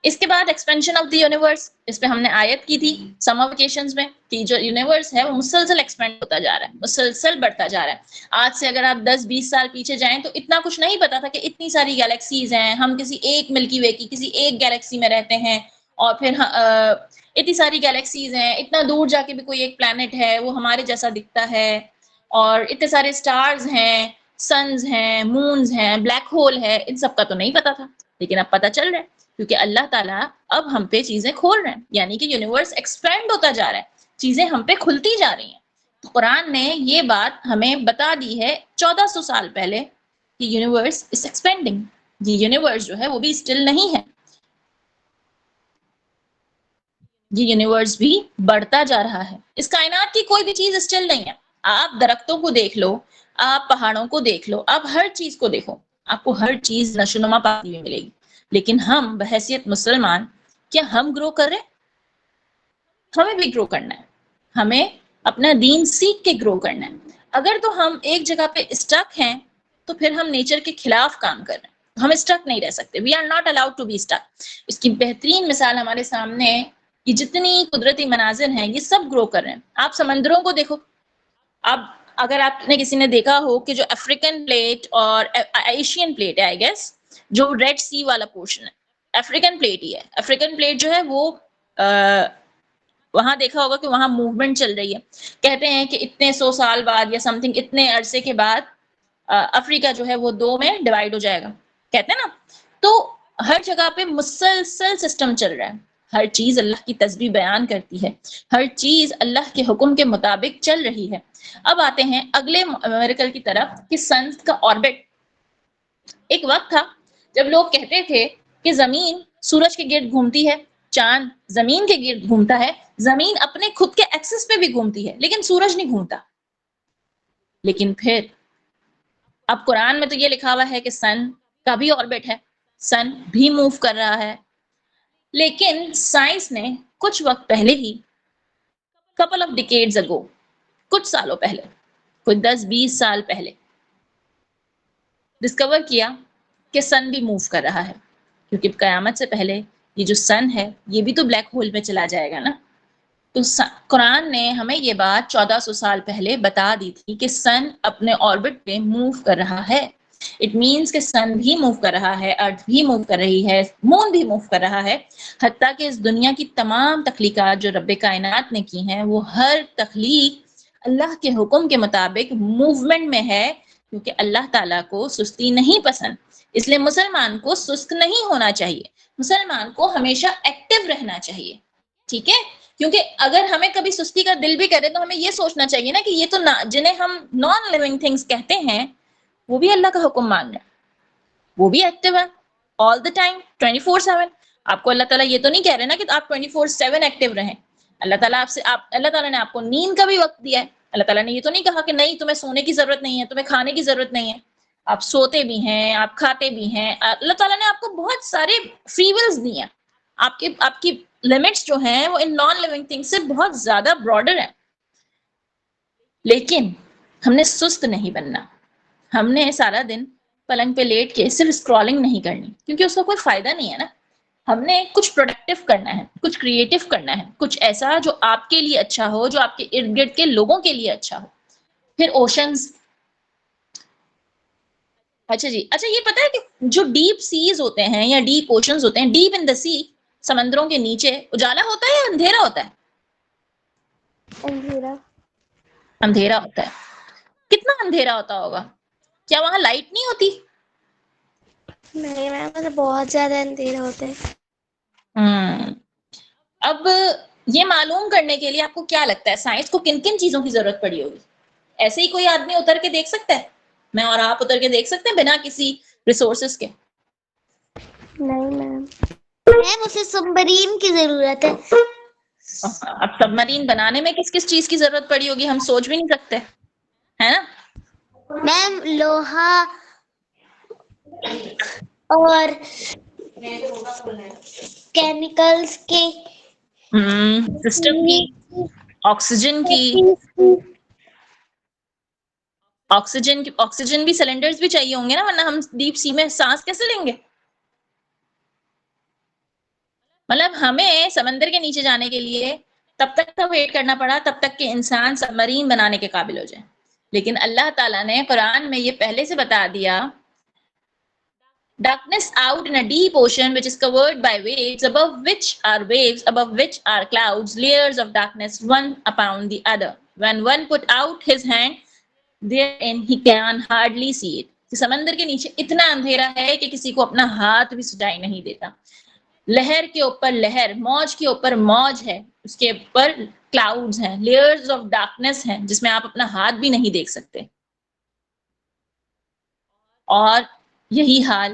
اس کے بعد ایکسپینشن آف دی یونیورس، اس پہ ہم نے آیت کی تھی سمر ویکیشنز میں کہ جو یونیورس ہے وہ مسلسل ایکسپینڈ ہوتا جا رہا ہے، مسلسل بڑھتا جا رہا ہے. آج سے اگر آپ 10-20 سال پیچھے جائیں تو اتنا کچھ نہیں پتا تھا کہ اتنی ساری گیلیکسیز ہیں، ہم کسی ایک ملکی وے کی کسی ایک گیلیکسی میں رہتے ہیں، اور پھر اتنی ساری گیلیکسیز ہیں، اتنا دور جا کے بھی کوئی ایک پلانٹ ہے وہ ہمارے جیسا دکھتا ہے، اور اتنے سارے سٹارز ہیں، سنز ہیں، مونز ہیں، بلیک ہول ہے. ان سب کا تو نہیں پتا تھا، لیکن اب پتا چل رہا ہے کیونکہ اللہ تعالیٰ اب ہم پہ چیزیں کھول رہے ہیں، یعنی کہ یونیورس ایکسپینڈ ہوتا جا رہا ہے، چیزیں ہم پہ کھلتی جا رہی ہیں. تو قرآن نے یہ بات ہمیں بتا دی ہے 1400 سال پہلے کہ یونیورس از ایکسپینڈنگ. یہ یونیورس جو ہے وہ بھی اسٹل نہیں ہے، یہ یونیورس بھی بڑھتا جا رہا ہے. اس کائنات کی کوئی بھی چیز اسٹل نہیں ہے. آپ درختوں کو دیکھ لو، آپ پہاڑوں کو دیکھ لو، آپ ہر چیز کو دیکھو، آپ کو ہر چیز نشونما پاتی ہوئی ملے گی. لیکن ہم بحیثیت مسلمان، کیا ہم گرو کر رہے؟ ہمیں بھی گرو کرنا ہے، ہمیں اپنا دین سیکھ کے گرو کرنا ہے. اگر تو ہم ایک جگہ پہ اسٹک ہیں تو پھر ہم نیچر کے خلاف کام کر رہے ہیں. ہم اسٹک نہیں رہ سکتے. We are not allowed to be stuck. اس کی بہترین مثال ہمارے سامنے، یہ جتنی قدرتی مناظر ہیں یہ سب گرو کر رہے ہیں. آپ سمندروں کو دیکھو. اب اگر آپ نے کسی نے دیکھا ہو کہ جو افریقن پلیٹ اور ایشین پلیٹ ہے، آئی گیس جو ریڈ سی والا پورشن ہے، افریقن پلیٹ ہی ہے. افریقن پلیٹ جو ہے وہ وہاں دیکھا ہوگا کہ وہاں موومنٹ چل رہی ہے. کہتے ہیں کہ اتنے 100 سال بعد یا سم تھنگ اتنے عرصے کے بعد افریقہ جو ہے وہ 2 میں ڈیوائڈ ہو جائے گا، کہتے ہیں نا. تو ہر جگہ پہ مسلسل سسٹم چل رہا ہے، ہر چیز اللہ کی تسبیح بیان کرتی ہے، ہر چیز اللہ کے حکم کے مطابق چل رہی ہے. اب آتے ہیں اگلے میریکل کی طرف کہ سن کا آربٹ. ایک وقت تھا جب لوگ کہتے تھے کہ زمین سورج کے گرد گھومتی ہے، چاند زمین کے گرد گھومتا ہے، زمین اپنے خود کے ایکسس پہ بھی گھومتی ہے، لیکن سورج نہیں گھومتا. لیکن پھر اب قرآن میں تو یہ لکھا ہوا ہے کہ سن کا بھی آربٹ ہے، سن بھی موو کر رہا ہے. لیکن سائنس نے کچھ وقت پہلے ہی couple of decades ago، کچھ سالوں پہلے کوئی 10-20 سال پہلے ڈسکور کیا کہ سن بھی موو کر رہا ہے، کیونکہ قیامت سے پہلے یہ جو سن ہے یہ بھی تو بلیک ہول میں چلا جائے گا نا. تو قرآن نے ہمیں یہ بات 1400 سال پہلے بتا دی تھی کہ سن اپنے آربٹ پہ موو کر رہا ہے. اٹ مینس کہ سن بھی موو کر رہا ہے، ارتھ بھی موو کر رہی ہے، مون بھی موو کر رہا ہے. حتیٰ کہ اس دنیا کی تمام تخلیقات جو رب کائنات نے کی ہیں وہ ہر تخلیق اللہ کے حکم کے مطابق موومنٹ میں ہے، کیونکہ اللہ تعالیٰ کو سستی نہیں پسند. اس لیے مسلمان کو سست نہیں ہونا چاہیے، مسلمان کو ہمیشہ ایکٹیو رہنا چاہیے. ٹھیک ہے، کیونکہ اگر ہمیں کبھی سستی کا دل بھی کرے تو ہمیں یہ سوچنا چاہیے نا کہ یہ تو جنہیں ہم نان لیونگ تھنگس کہتے ہیں وہ بھی اللہ کا حکم مان رہے ہیں، وہ بھی ایکٹیو ہے آل دا ٹائم 24/7. آپ کو اللہ تعالیٰ یہ تو نہیں کہہ رہے نا کہ آپ 24/7 ایکٹیو رہیں. اللہ تعالیٰ اللہ تعالیٰ نے آپ کو نیند کا بھی وقت دیا ہے. اللہ تعالیٰ نے یہ تو نہیں کہا کہ نہیں تمہیں سونے کی ضرورت نہیں ہے، تمہیں کھانے کی ضرورت نہیں ہے. آپ سوتے بھی ہیں، آپ کھاتے بھی ہیں. اللہ تعالیٰ نے آپ کو بہت سارے فری ولز دی ہیں. آپ کی لمٹس جو ہیں وہ ان نان لیونگ تھنگ سے بہت زیادہ براڈر ہیں. لیکن ہم نے سست نہیں بننا. ہم نے سارا دن پلنگ پہ لیٹ کے صرف اسکرولنگ نہیں کرنی، کیونکہ اس کا کوئی فائدہ نہیں ہے نا. ہم نے کچھ پروڈکٹیو کرنا ہے، کچھ کریٹو کرنا ہے، کچھ ایسا جو آپ کے لیے اچھا ہو، جو آپ کے ارد گرد کے لوگوں کے لیے اچھا ہو. پھر اوشنز. اچھا جی، اچھا یہ پتا ہے کہ جو ڈیپ سیز ہوتے ہیں یا ڈیپ اوشنز ہوتے ہیں، ڈیپ ان دا سی، سمندروں کے نیچے اجالا ہوتا ہے یا اندھیرا ہوتا ہے؟ اندھیرا. اندھیرا ہوتا ہے. کتنا اندھیرا ہوتا ہوگا؟ کیا وہاں لائٹ نہیں ہوتی؟ نہیں میم، مطلب بہت زیادہ اندھیرا ہوتا ہے. اب یہ معلوم کرنے کے لیے آپ کو کیا لگتا ہے سائنس کو کن کن چیزوں کی ضرورت پڑی ہوگی؟ ایسے ہی کوئی آدمی اتر کے دیکھ سکتا ہے؟ میں اور آپ اتر کے دیکھ سکتے ہیں بنا کسی ریسورسز کے؟ نہیں میم، میم اسے سبمرین کی ضرورت ہے. اب سب مرین بنانے میں کس کس چیز کی ضرورت پڑی ہوگی ہم سوچ بھی نہیں سکتے، ہے نا؟ میم لوہا اور کیمیکلز کی، سسٹم کی، آکسیجن کی. آکسیجن بھی سلنڈرز بھی چاہیے ہوں گے نا، ورنہ ہم ڈیپ سی میں سانس کیسے لیں گے؟ مطلب ہمیں سمندر کے نیچے جانے کے لیے تب تک کا ویٹ کرنا پڑا تب تک کہ انسان سب مرین بنانے کے قابل ہو جائے. لیکن اللہ تعالیٰ نے قرآن میں یہ پہلے سے بتا دیا، darkness out in a deep ocean which is covered by waves, above which are clouds, layers of darkness one upon the other. When one put out his hand therein he can hardly see it. کہ سمندر کے نیچے اتنا اندھیرا ہے کہ کسی کو اپنا ہاتھ بھی سجائی نہیں دیتا. لہر کے اوپر لہر، موج کے اوپر موج ہے، اس کے اوپر کلاؤڈز ہیں، لیئرز آف ڈارکنیس ہیں جس میں آپ اپنا ہاتھ بھی نہیں دیکھ سکتے. اور یہی حال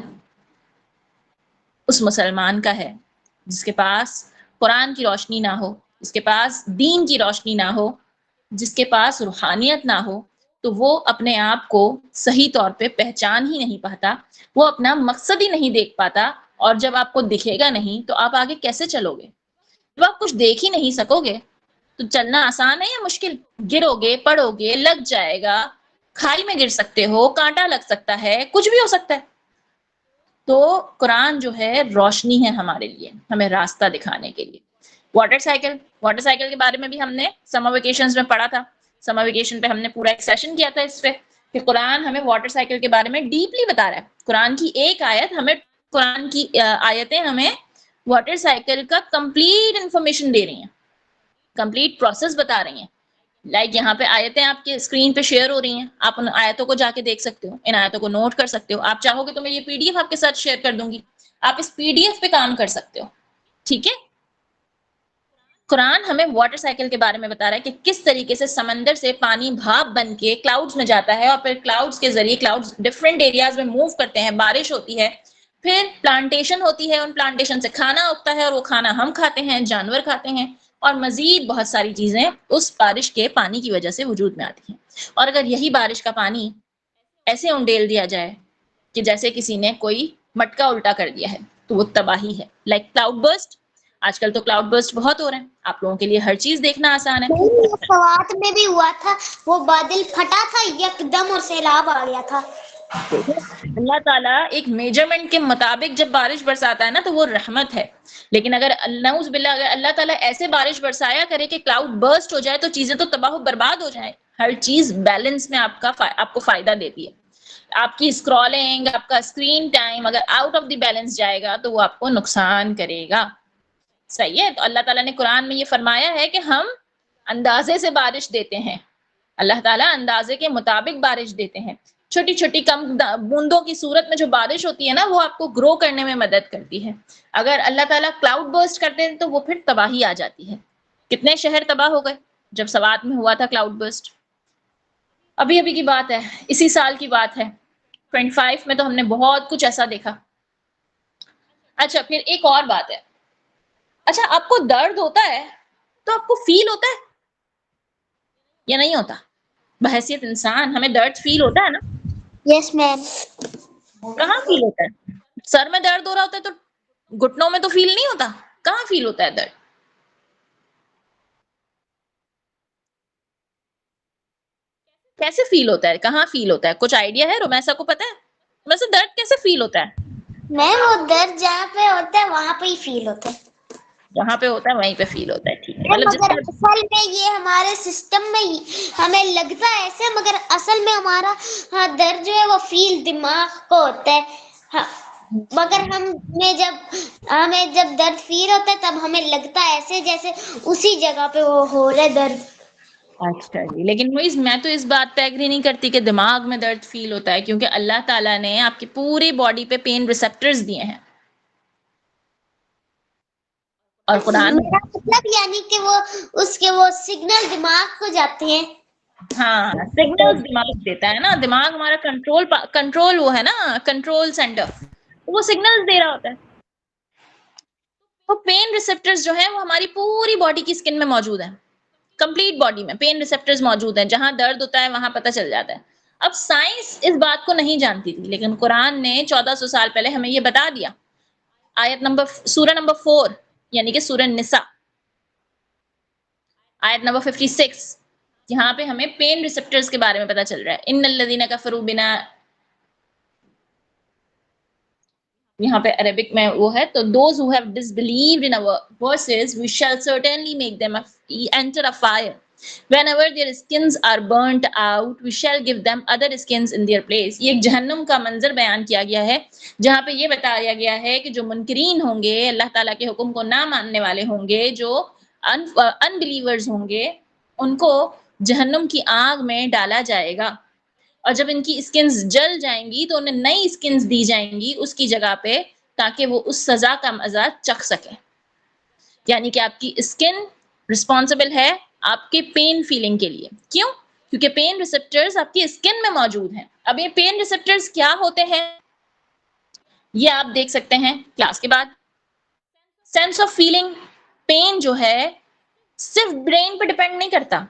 اس مسلمان کا ہے جس کے پاس قرآن کی روشنی نہ ہو، جس کے پاس دین کی روشنی نہ ہو، جس کے پاس روحانیت نہ ہو، تو وہ اپنے آپ کو صحیح طور پہ پہچان ہی نہیں پاتا، وہ اپنا مقصد ہی نہیں دیکھ پاتا. اور جب آپ کو دکھے گا نہیں تو آپ آگے کیسے چلو گے؟ جب آپ کچھ دیکھ ہی نہیں سکو گے تو چلنا آسان ہے یا مشکل؟ گرو گے، پڑو گے، لگ جائے گا، کھائی میں گر سکتے ہو، کانٹا لگ سکتا ہے، کچھ بھی ہو سکتا ہے. تو قرآن جو ہے روشنی ہے ہمارے لیے، ہمیں راستہ دکھانے کے لیے. واٹر سائیکل کے بارے میں بھی ہم نے سمر ویکیشنز میں پڑھا تھا. سمر ویکیشن پہ ہم نے پورا ایک سیشن کیا تھا اس پہ کہ قرآن ہمیں واٹر سائیکل کے بارے میں ڈیپلی بتا رہا ہے. قرآن کی ایک آیت ہمیں، قرآن کی آیتیں ہمیں واٹر سائیکل کا کمپلیٹ انفارمیشن دے رہی ہیں، کمپلیٹ پروسیس بتا رہی ہیں. لائک یہاں پہ آیتیں آپ کے اسکرین پہ شیئر ہو رہی ہیں، آپ ان آیتوں کو جا کے دیکھ سکتے ہو، ان آیتوں کو نوٹ کر سکتے ہو. آپ چاہو گے تو میں یہ پی ڈی ایف آپ کے ساتھ شیئر کر دوں گی، آپ اس پی ڈی ایف پہ کام کر سکتے ہو. ٹھیک ہے، قرآن ہمیں واٹر سائیکل کے بارے میں بتا رہا ہے کہ کس طریقے سے سمندر سے پانی بھاپ بن کے کلاؤڈز میں جاتا ہے، اور پھر کلاؤڈز کے ذریعے کلاؤڈز ڈفرینٹ ایریاز میں موو کرتے ہیں، بارش ہوتی ہے، پھر پلانٹیشن ہوتی ہے، ان پلانٹیشن سے کھانا اگتا ہے اور وہ کھانا ہم کھاتے ہیں، جانور کھاتے ہیں، اور مزید بہت ساری چیزیں اس بارش کے پانی کی وجہ سے وجود میں آتی ہیں. اور اگر یہی بارش کا پانی ایسے انڈیل دیا جائے کہ جیسے کسی نے کوئی مٹکا الٹا کر دیا ہے تو وہ تباہی ہے. Like cloud burst. آج کل تو کلاؤڈ برسٹ بہت ہو رہے ہیں، آپ لوگوں کے لیے ہر چیز دیکھنا آسان ہے. نہیں، سوات میں بھی ہوا تھا، وہ بادل پھٹا تھا یکدم اور سیلاب آ گیا تھا. اللہ تعالیٰ ایک میجرمنٹ کے مطابق جب بارش برساتا ہے نا تو وہ رحمت ہے، لیکن اگر نعوذ باللہ اگر اللہ تعالیٰ ایسے بارش برسایا کرے کہ کلاؤڈ برسٹ ہو جائے تو چیزیں تو تباہ و برباد ہو جائیں. ہر چیز بیلنس میں آپ کو فائدہ دیتی ہے. آپ کی اسکرولنگ، آپ کا اسکرین ٹائم اگر آؤٹ آف دی بیلنس جائے گا تو وہ آپ کو نقصان کرے گا. صحیح ہے. تو اللہ تعالیٰ نے قرآن میں یہ فرمایا ہے کہ ہم اندازے سے بارش دیتے ہیں. اللہ تعالیٰ اندازے کے مطابق بارش دیتے ہیں. چھوٹی چھوٹی کم بوندوں کی صورت میں جو بارش ہوتی ہے نا وہ آپ کو گرو کرنے میں مدد کرتی ہے. اگر اللہ تعالیٰ کلاؤڈ برسٹ کرتے ہیں تو وہ پھر تباہی آ جاتی ہے. کتنے شہر تباہ ہو گئے جب سوات میں ہوا تھا کلاؤڈ برسٹ. ابھی ابھی کی بات ہے، اسی سال کی بات ہے، 25 میں تو ہم نے بہت کچھ ایسا دیکھا. اچھا پھر ایک اور بات ہے، اچھا آپ کو درد ہوتا ہے تو آپ کو فیل ہوتا ہے یا نہیں ہوتا؟ بحیثیت انسان ہمیں درد فیل ہوتا ہے نا. یس میم. کہاں فیل ہوتا ہے؟ سر میں درد ہو رہا ہوتا ہے تو گھٹنوں میں تو فیل نہیں ہوتا. کہاں فیل ہوتا ہے درد؟ کیسے فیل ہوتا ہے؟ کہاں فیل ہوتا ہے؟ کچھ آئیڈیا ہے؟ رومیسا کو پتا ہے ویسے درد کیسے فیل ہوتا ہے؟ میم وہ درد جہاں پہ ہوتا ہے وہاں پہ ہی فیل ہوتا ہے. جہاں پہ ہوتا ہے وہیں پہ فیل ہوتا ہے. ٹھیک ہے، مطلب مگر اصل میں یہ ہمارے سسٹم میں ہمیں لگتا ہے ایسے، مگر اصل میں ہمارا درد جو ہے وہ فیل دماغ کو ہوتا ہے. مگر ہمیں جب درد فیل ہوتا ہے تب ہمیں لگتا ہے ایسے جیسے اسی جگہ پہ وہ ہو رہا ہے درد. اچھا جی، لیکن میں تو اس بات پہ ایگری نہیں کرتی کہ دماغ میں درد فیل ہوتا ہے، کیونکہ اللہ تعالیٰ نے آپ کی پوری باڈی پہ پین ریسپٹرز دیے ہیں. اور قرآن میرا مطلب یعنی کہ وہ سگنل دماغ کو جاتے ہیں. ہاں سگنل دماغ دیتا ہے نا. دماغ ہمارا کنٹرول وہ ہے نا، کنٹرول سینٹر، وہ سگنل دے رہا ہوتا ہے. تو پین ریسپٹرز جو ہیں وہ ہماری پوری باڈی کی اسکن میں موجود ہیں. کمپلیٹ باڈی میں پین ریسپٹرز موجود ہیں. جہاں درد ہوتا ہے وہاں پتہ چل جاتا ہے. اب سائنس اس بات کو نہیں جانتی تھی، لیکن قرآن نے 1400 سال پہلے ہمیں یہ بتا دیا. سورہ نمبر 4 یعنی کہ سورہ نساء آیت نمبر 56، یہاں پہ ہمیں پین ریسپٹرز کے بارے میں پتا چل رہا ہے. ان الذین کفروا بنا، یہاں پہ عربک میں وہ ہے تو those who have disbelieved in our verses we shall certainly make them enter a fire. Whenever their skins are burnt out we shall give them other skins in their place. یہ ایک جہنم کا منظر بیان کیا گیا ہے جہاں پہ یہ بتایا گیا ہے کہ جو منکرین ہوں گے، اللہ تعالیٰ کے حکم کو نہ ماننے والے ہوں گے، جو unbelievers ہوں گے، ان کو جہنم کی آگ میں ڈالا جائے گا. اور جب ان کی اسکنز جل جائیں گی تو انہیں نئی اسکنز دی جائیں گی اس کی جگہ پہ، تاکہ وہ اس سزا کا مزہ چکھ سکیں. یعنی کہ آپ کی اسکن رسپانسبل ہے آپ کے پین فیلنگ کے لیے. کیوں؟ کیونکہ پین ریسپٹرز آپ کی اسکن میں موجود ہیں. اب یہ پین ریسپٹرز کیا ہوتے ہیں یہ آپ دیکھ سکتے ہیں کلاس کے بعد. سینس آف فیلنگ، پین جو ہے صرف برین پہ ڈیپینڈ نہیں کرتا،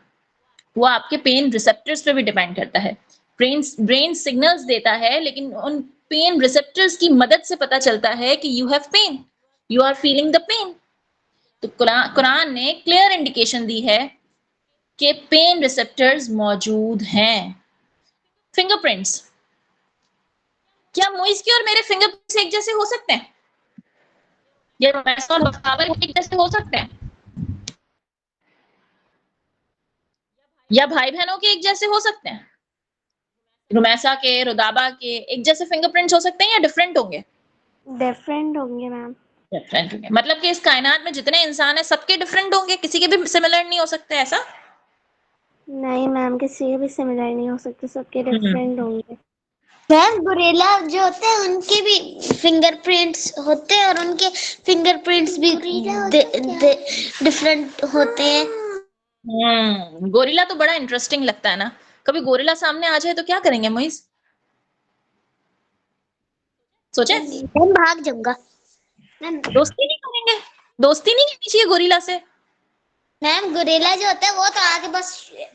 وہ آپ کے پین ریسپٹرز پہ بھی ڈیپینڈ کرتا ہے. برین سگنلز دیتا ہے، لیکن ان پین ریسپٹرز کی مدد سے پتا چلتا ہے کہ you have pain, you are feeling the pain. تو قرآن نے کلیئر انڈیکیشن دی ہے کہ پین ریسپٹرز موجود ہیں. فنگر پرنٹس، کیا موئز کی اور میرے فنگر پرنٹس ایک جیسے ہو سکتے ہیں؟ یا رومیسا اور بخاور ایک جیسے ہو سکتے ہیں؟ یا بھائی بہنوں کے ایک جیسے ہو سکتے ہیں؟ رومیسا کے، رودابا کے ایک جیسے فنگر پرنٹس ہو سکتے ہیں یا ڈفرینٹ ہوں گے؟ ڈفرینٹ ہوں گے میم. ڈفرینٹ ہوں گے. مطلب کہ اس کائنات میں جتنے انسان ہیں سب کے ڈفرینٹ ہوں گے، کسی کے بھی سملر نہیں ہو سکتے ایسا؟ نہیں میم، کسی کے بھی سملر نہیں ہو سکتے، سب کے ڈفرینٹ ہوں گے. میم گوریلا جو ہوتے ہیں ان کے بھی فنگر پرنٹس ہوتے ہیں اور ان کے فنگر پرنٹس بھی ڈفرینٹ ہوتے ہیں. گوریلا تو بڑا انٹرسٹنگ لگتا ہے نا. کبھی گوریلا سامنے آ جائے تو کیا کریں گے موئز؟ سوچیں. میں بھاگ جاؤں گا. دوستی نہیں کریں گے؟ دوستی نہیں کرنی چاہیے گوریلا سے؟ میم گوریلا جو ہوتا ہے وہ تو آگے بس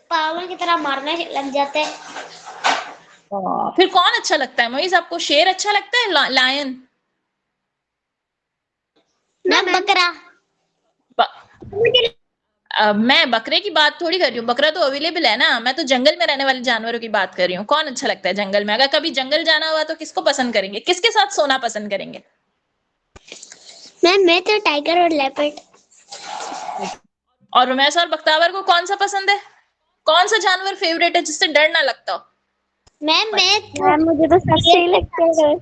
پاگل کی طرح مارنے لگ جاتے ہیں. پھر کون اچھا لگتا ہے موئز آپ کو؟ شیر اچھا لگتا ہے لائن؟ میم بکرا. میں بکرے کی بات تھوڑی کر رہی ہوں، بکرا تو اویلیبل ہے نا، میں تو جنگل میں رہنے والے جانوروں کی بات کر رہی ہوں. کون اچھا لگتا ہے جنگل میں؟ اگر کبھی جنگل جانا ہوا تو کس کو پسند کریں گے؟ کس کے ساتھ سونا پسند کریں گے؟ میم میں تو ٹائگر اور لیپرڈ. اور رمیس اور بختاور کو کون سا پسند ہے؟ کون سا جانور فیوریٹ ہے جس سے ڈر نہ لگتا ہو؟ میم مجھے تو سب سے ہی لگتا ہے.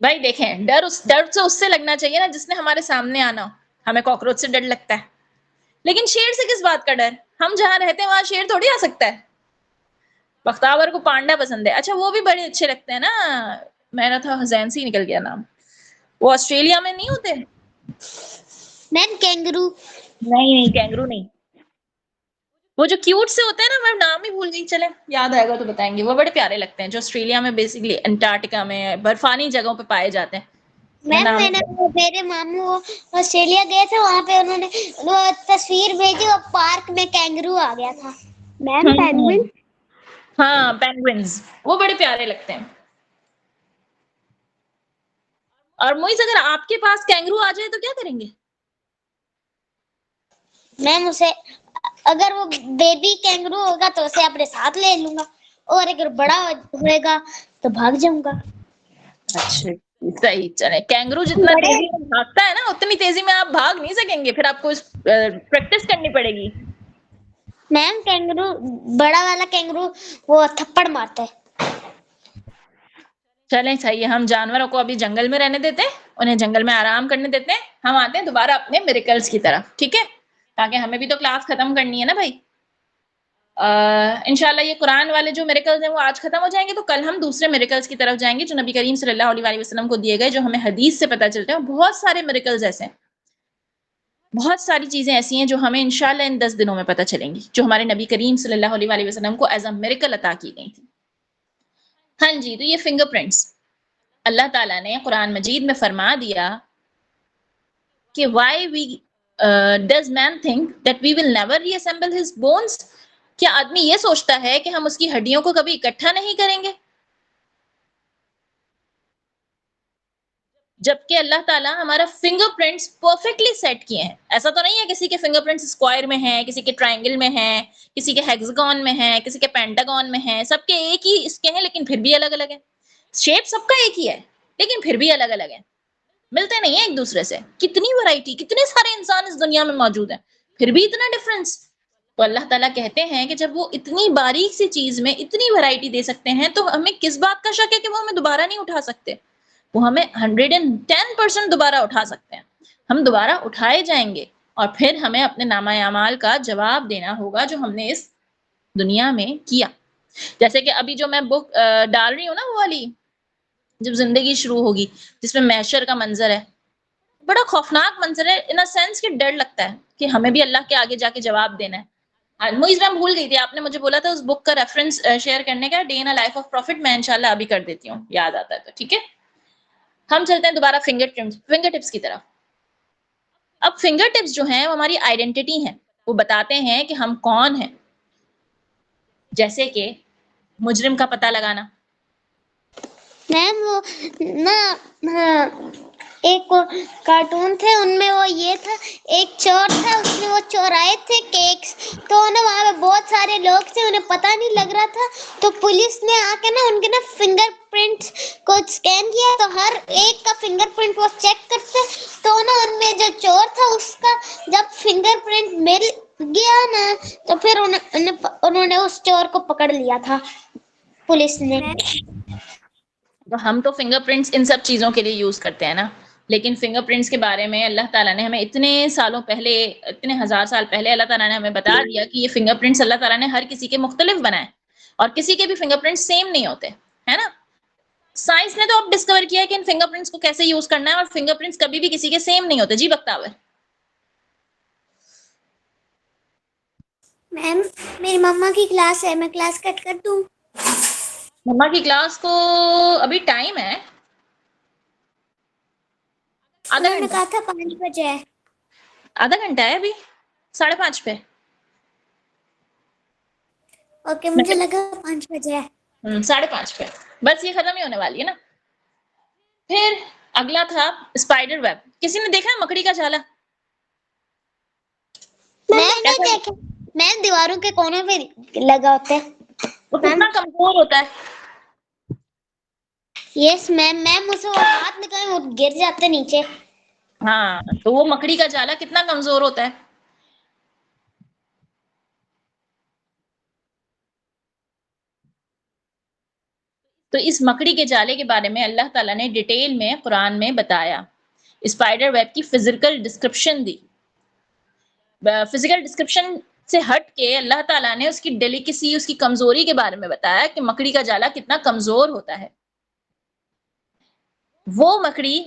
بھائی دیکھیں، ڈر سے اس سے لگنا چاہیے نا جس نے ہمارے سامنے آنا ہو. ہمیں کاکروچ سے ڈر لگتا ہے، لیکن شیر سے کس بات کا ڈر؟ ہم جہاں رہتے ہیں وہاں شیر تھوڑی آ سکتا ہے. بختاور کو پانڈا پسند ہے. اچھا وہ بھی بڑے اچھے لگتے ہیں نا، میرا تھا حسین سی نکل گیا نام، وہ آسٹریلیا میں نہیں ہوتے؟ میم کینگرو. نہیں کینگرو نہیں، وہ جو کیوٹ سے ہوتے ہیں نا، میں نام ہی بھول گئی، چلے یاد آئے گا تو بتائیں گے. وہ بڑے پیارے لگتے ہیں جو آسٹریلیا میں بیسیکلی انٹارکٹیکا میں برفانی جگہوں پہ پائے جاتے ہیں. میم میرے ماموں آسٹریلیا گئے تھے، وہاں پہ انہوں نے وہ تصویر بھیجی، وہ پارک میں کینگرو آ گیا تھا. میم پینگوئن. ہاں پینگوئنز، وہ بڑے پیارے لگتے ہیں. اور موئز اگر آپ کے پاس کینگرو آ جائے تو کیا کریں گے؟ میم اسے اگر وہ بیبی کینگرو ہوگا تو اسے اپنے ساتھ لے لوں گا، اور اگر بڑا ہوئے گا تو بھاگ جاؤں گا. اچھا صحیح. چلے کینگرو جتنا بڑے تیزی میں بھاگتا ہے نا اتنی تیزی میں آپ بھاگ نہیں سکیں گے، پھر آپ کو پریکٹس کرنی پڑے گی. میم کینگرو بڑا والا کینگرو وہ تھپڑ مارتا ہے. چلیں صحیح ہے، ہم جانوروں کو ابھی جنگل میں رہنے دیتے ہیں، انہیں جنگل میں آرام کرنے دیتے ہیں. ہم آتے ہیں دوبارہ اپنے میریکلز کی طرف، ٹھیک ہے؟ تاکہ ہمیں بھی تو کلاس ختم کرنی ہے نا بھائی. انشاءاللہ یہ قرآن والے جو میریکلز ہیں وہ آج ختم ہو جائیں گے، تو کل ہم دوسرے میریکلز کی طرف جائیں گے جو نبی کریم صلی اللہ علیہ وسلم کو دیے گئے، جو ہمیں حدیث سے پتہ چلتے ہیں. بہت سارے میریکلز ایسے ہیں، بہت ساری چیزیں ایسی ہیں جو ہمیں انشاءاللہ ان 10 دنوں میں پتہ چلیں گی، جو ہمارے نبی کریم صلی اللہ علیہ وسلم کو ایز اے میریکل عطا کی گئی تھی. ہاں جی، تو یہ فنگر پرنٹس اللہ تعالیٰ نے قرآن مجید میں فرما دیا کہ why we does man think that we will never reassemble his bones؟ کیا آدمی یہ سوچتا ہے کہ ہم اس کی ہڈیوں کو کبھی اکٹھا نہیں کریں گے؟ جبکہ اللہ تعالیٰ ہمارا فنگر پرنٹس پرفیکٹلی سیٹ کیے ہیں. ایسا تو نہیں ہے کسی کے فنگر پرنٹس اسکوائر میں ہیں، کسی کے ٹرائنگل میں ہیں، کسی کے ہیگزاگون میں ہیں، کسی کے پینٹاگون میں ہیں. سب کے ایک ہی اس کے ہیں لیکن پھر بھی الگ الگ ہیں. شیپ سب کا ایک ہی ہے لیکن پھر بھی الگ الگ ہے، ملتے نہیں ہیں ایک دوسرے سے. کتنی ورائٹی، کتنے سارے انسان اس دنیا میں موجود ہیں، پھر بھی اتنا ڈفرنس. تو اللہ تعالیٰ کہتے ہیں کہ جب وہ اتنی باریک سی چیز میں اتنی ورائٹی دے سکتے ہیں تو ہمیں کس بات کا شک ہے کہ وہ ہمیں دوبارہ نہیں اٹھا سکتے؟ وہ ہمیں 110% دوبارہ اٹھا سکتے ہیں. ہم دوبارہ اٹھائے جائیں گے اور پھر ہمیں اپنے نامہ اعمال کا جواب دینا ہوگا جو ہم نے اس دنیا میں کیا. جیسے کہ ابھی جو میں بک ڈال رہی ہوں نا، وہ والی جب زندگی شروع ہوگی، جس میں محشر کا منظر ہے، بڑا خوفناک منظر ہے ان سینس کہ ڈر لگتا ہے کہ ہمیں بھی اللہ کے آگے جا کے جواب دینا ہے. موئز میں بھول گئی تھی، آپ نے مجھے بولا تھا اس بک کا ریفرنس شیئر کرنے کا، day in life of profit. میں انشاءاللہ ابھی کر دیتی ہوں، یاد آتا ہے تو ٹھیک ہے. ہم چلتے ہیں دوبارہ فنگر ٹپس کی طرف. اب فنگر ٹپس جو ہیں وہ ہماری آئیڈینٹی ہیں، وہ بتاتے ہیں کہ ہم کون ہیں. جیسے کہ مجرم کا پتہ لگانا. میم وہ نا ایک کارٹون تھے، ان میں وہ یہ تھا، ایک چور تھا، اس نے وہ چورائے تھے کیکس، تو نا وہاں پہ بہت سارے لوگ تھے، انہیں پتہ نہیں لگ رہا تھا، تو پولیس نے آ کے نا ان کے نا فنگر پرنٹس کو اسکین کیا، تو ہر ایک کا فنگر پرنٹ وہ چیک کرتے، تو نا ان میں جو چور تھا اس کا جب فنگر پرنٹ مل گیا نا تو پھر انہوں نے اس چور کو پکڑ لیا تھا پولیس نے. تو ہم تو فنگر پرنٹس ان سب چیزوں کے لیے یوز کرتے ہیں نا، لیکن فنگر پرنٹس کے بارے میں اللہ تعالیٰ نے ہمیں اتنے سالوں پہلے، اتنے ہزار سال پہلے اللہ تعالیٰ نے ہمیں بتا دیا کہ یہ فنگر پرنٹس اللہ تعالیٰ نے ہر کسی کے مختلف بنائے، اور کسی کے بھی فنگر پرنٹس سیم نہیں ہوتے، ہے نا. سائنس نے تو اب ڈسکور کیا ہے کہ ان فنگر پرنٹس کو کیسے یوز کرنا ہے، اور فنگر پرنٹس کبھی بھی کسی کے سیم نہیں ہوتے. جی بختاور. میم میری مما کی کلاس ہے، میں کلاس کٹ کر دوں؟ مما کی کلاس کو ابھی ٹائم ہے، آدھا انہوں نے گھنٹہ. کہا تھا 5 بجے ہے. آدھا گھنٹہ ہے ابھی، 5:30 پہ. اوکے مجھے لگا 5 بجے ہے. 5:30 پہ، بس یہ ختم ہی ہونے والی ہے نا. پھر اگلا تھا اسپائڈر ویب. کسی نے دیکھا ہے مکڑی کا جالا؟ میں نہیں دیکھا، میں دیواروں کے کونے پہ لگا ہوتا ہے. وہ کتنا کمزور ہوتا ہے. یس میم، اسے وہ ہاتھ نکالے وہ گر جاتے نیچے. ہاں تو وہ مکڑی کا جالا کتنا کمزور ہوتا ہے. تو اس مکڑی کے جالے کے بارے میں اللہ تعالیٰ نے ڈیٹیل میں قرآن میں بتایا. اسپائڈر ویب کی فزیکل ڈسکرپشن دی. فزیکل ڈسکرپشن سے ہٹ کے اللہ تعالیٰ نے اس کی ڈیلیکیسی، اس کی کمزوری کے بارے میں بتایا کہ مکڑی کا جالا کتنا کمزور ہوتا ہے. وہ مکڑی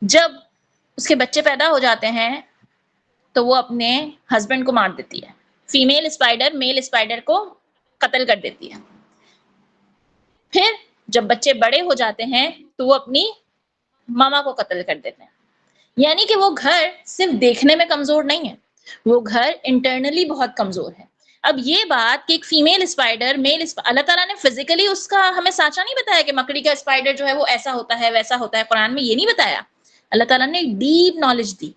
جب اس کے بچے پیدا ہو جاتے ہیں تو وہ اپنے ہسبینڈ کو مار دیتی ہے. فیمیل اسپائڈر میل اسپائڈر کو قتل کر دیتی ہے. پھر جب بچے بڑے ہو جاتے ہیں تو وہ اپنی ماما کو قتل کر دیتے ہیں. یعنی کہ وہ گھر صرف دیکھنے میں کمزور نہیں ہے، وہ گھر انٹرنلی بہت کمزور ہے. اب یہ بات کہ ایک فیمیل اسپائڈر اللہ تعالیٰ نے فزیکلی اس کا ہمیں سانچا نہیں بتایا کہ مکڑی کا اسپائڈر جو ہے وہ ایسا ہوتا ہے ویسا ہوتا ہے. قرآن میں یہ نہیں بتایا. اللہ تعالیٰ نے ایک ڈیپ نالج دی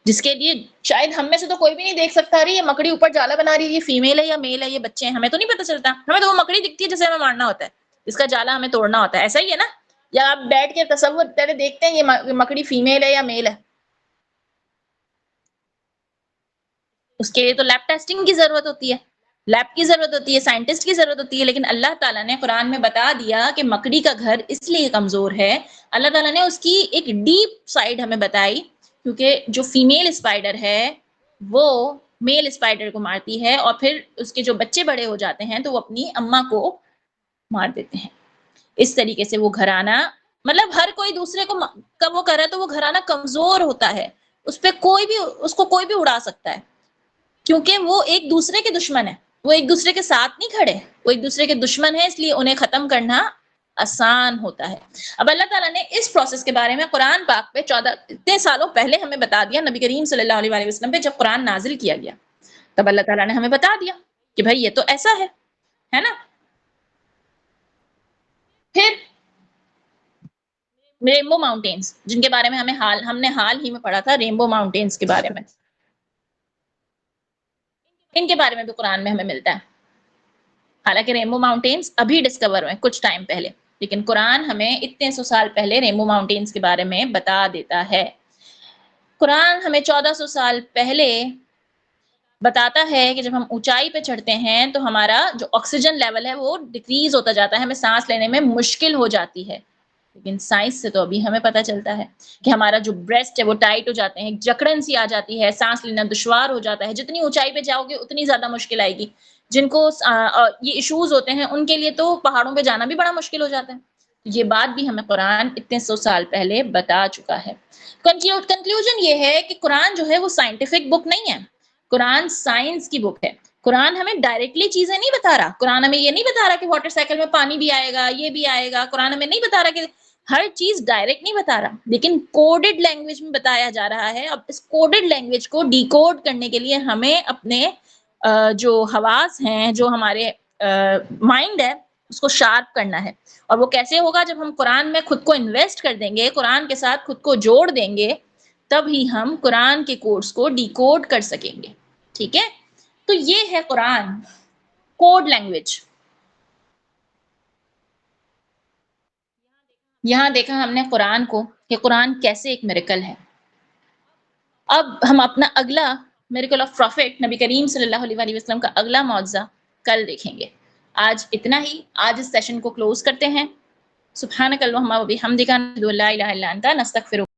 جس کے لیے شاید ہم میں سے تو کوئی بھی نہیں دیکھ سکتا رہی یہ مکڑی اوپر جالا بنا رہی ہے، یہ فیمیل ہے یا میل ہے، یہ بچے ہیں، ہمیں تو نہیں پتا چلتا. ہمیں تو وہ مکڑی دکھتی ہے جسے ہمیں مارنا ہوتا ہے، اس کا جالا ہمیں توڑنا ہوتا ہے. ایسا ہی ہے نا؟ یا آپ بیٹھ کے تصور پہلے دیکھتے ہیں یہ مکڑی فیمیل ہے یا میل ہے. اس کے لیے تو لیب ٹیسٹنگ کی ضرورت ہوتی ہے، لیب کی ضرورت ہوتی ہے، سائنٹسٹ کی ضرورت ہوتی ہے. لیکن اللہ تعالیٰ نے قرآن میں بتا دیا کہ مکڑی کا گھر اس لیے کمزور ہے. اللہ تعالیٰ نے اس کی ایک ڈیپ سائڈ ہمیں بتائی، کیونکہ جو فیمیل اسپائڈر ہے وہ میل اسپائڈر کو مارتی ہے اور پھر اس کے جو بچے بڑے ہو جاتے ہیں تو وہ اپنی اماں کو مار دیتے ہیں. اس طریقے سے وہ گھرانہ مطلب ہر کوئی دوسرے کو وہ کر رہا ہے تو وہ گھرانہ کمزور ہوتا ہے. اس کو کوئی بھی اڑا سکتا ہے کیونکہ وہ ایک دوسرے کے دشمن ہے. وہ ایک دوسرے کے ساتھ نہیں کھڑے، وہ ایک دوسرے کے دشمن ہے، اس لیے انہیں ختم کرنا آسان ہوتا ہے. اب اللہ تعالیٰ نے اس پروسیس کے بارے میں قرآن پاک پہ اتنے سالوں پہلے ہمیں بتا دیا. نبی کریم صلی اللہ علیہ وسلم پہ جب قرآن نازل کیا گیا تب اللہ تعالیٰ نے ہمیں بتا دیا کہ بھائی یہ تو ایسا ہے نا. پھر رینبو ماؤنٹینز جن کے بارے میں ہم نے حال ہی میں پڑھا تھا، رینبو ماؤنٹینز کے بارے میں، ان کے بارے میں بھی قرآن میں ہمیں ملتا ہے. حالانکہ رینبو ماؤنٹینز ابھی ڈسکور ہوئے کچھ ٹائم پہلے، لیکن قرآن ہمیں اتنے سو سال پہلے رینبو ماؤنٹینز کے بارے میں بتا دیتا ہے. قرآن ہمیں 1400 سال پہلے بتاتا ہے کہ جب ہم اونچائی پہ چڑھتے ہیں تو ہمارا جو آکسیجن لیول ہے وہ ڈکریز ہوتا جاتا ہے، ہمیں سانس لینے میں مشکل ہو جاتی ہے. لیکن سائنس سے تو ابھی ہمیں پتہ چلتا ہے کہ ہمارا جو بریسٹ ہے وہ ٹائٹ ہو جاتے ہیں، جکڑن سی آ جاتی ہے، سانس لینا دشوار ہو جاتا ہے. جتنی اونچائی پہ جاؤ گے اتنی زیادہ مشکل آئے گی. جن کو یہ ایشوز ہوتے ہیں ان کے لیے تو پہاڑوں پہ جانا بھی بڑا مشکل ہو جاتا ہے. یہ بات بھی ہمیں قرآن اتنے سو سال پہلے بتا چکا ہے. کنکلوژن یہ ہے کہ قرآن جو ہے وہ سائنٹیفک بک نہیں ہے، قرآن سائنس کی بک ہے. قرآن ہمیں ڈائریکٹلی چیزیں نہیں بتا رہا. قرآن ہمیں یہ نہیں بتا رہا کہ واٹر سائیکل میں پانی بھی آئے گا، یہ بھی آئے گا. قرآن ہمیں نہیں بتا رہا کہ ہر چیز ڈائریکٹ نہیں بتا رہا، لیکن کوڈڈ لینگویج میں بتایا جا رہا ہے. اب اس کوڈڈ لینگویج کو ڈیکوڈ کرنے کے لیے ہمیں اپنے جو حواس ہیں، جو ہمارے مائنڈ ہے، اس کو شارپ کرنا ہے. اور وہ کیسے ہوگا؟ جب ہم قرآن میں خود کو انویسٹ کر دیں گے، قرآن کے ساتھ خود کو جوڑ دیں گے، تب ہی ہم قرآن کے کوڈز کو ڈیکوڈ کر سکیں گے. ٹھیک ہے؟ تو یہ ہے قرآن کوڈ لینگویج. یہاں دیکھا ہم نے قرآن کو کہ قرآن کیسے ایک میریکل ہے. اب ہم اپنا اگلا میریکل آف پروفٹ نبی کریم صلی اللہ علیہ وسلم کا اگلا معجزہ کل دیکھیں گے. آج اتنا ہی. آج اس سیشن کو کلوز کرتے ہیں. سبحانک اللہم و بحمدک، لا الہ الا انت، نستغفرک.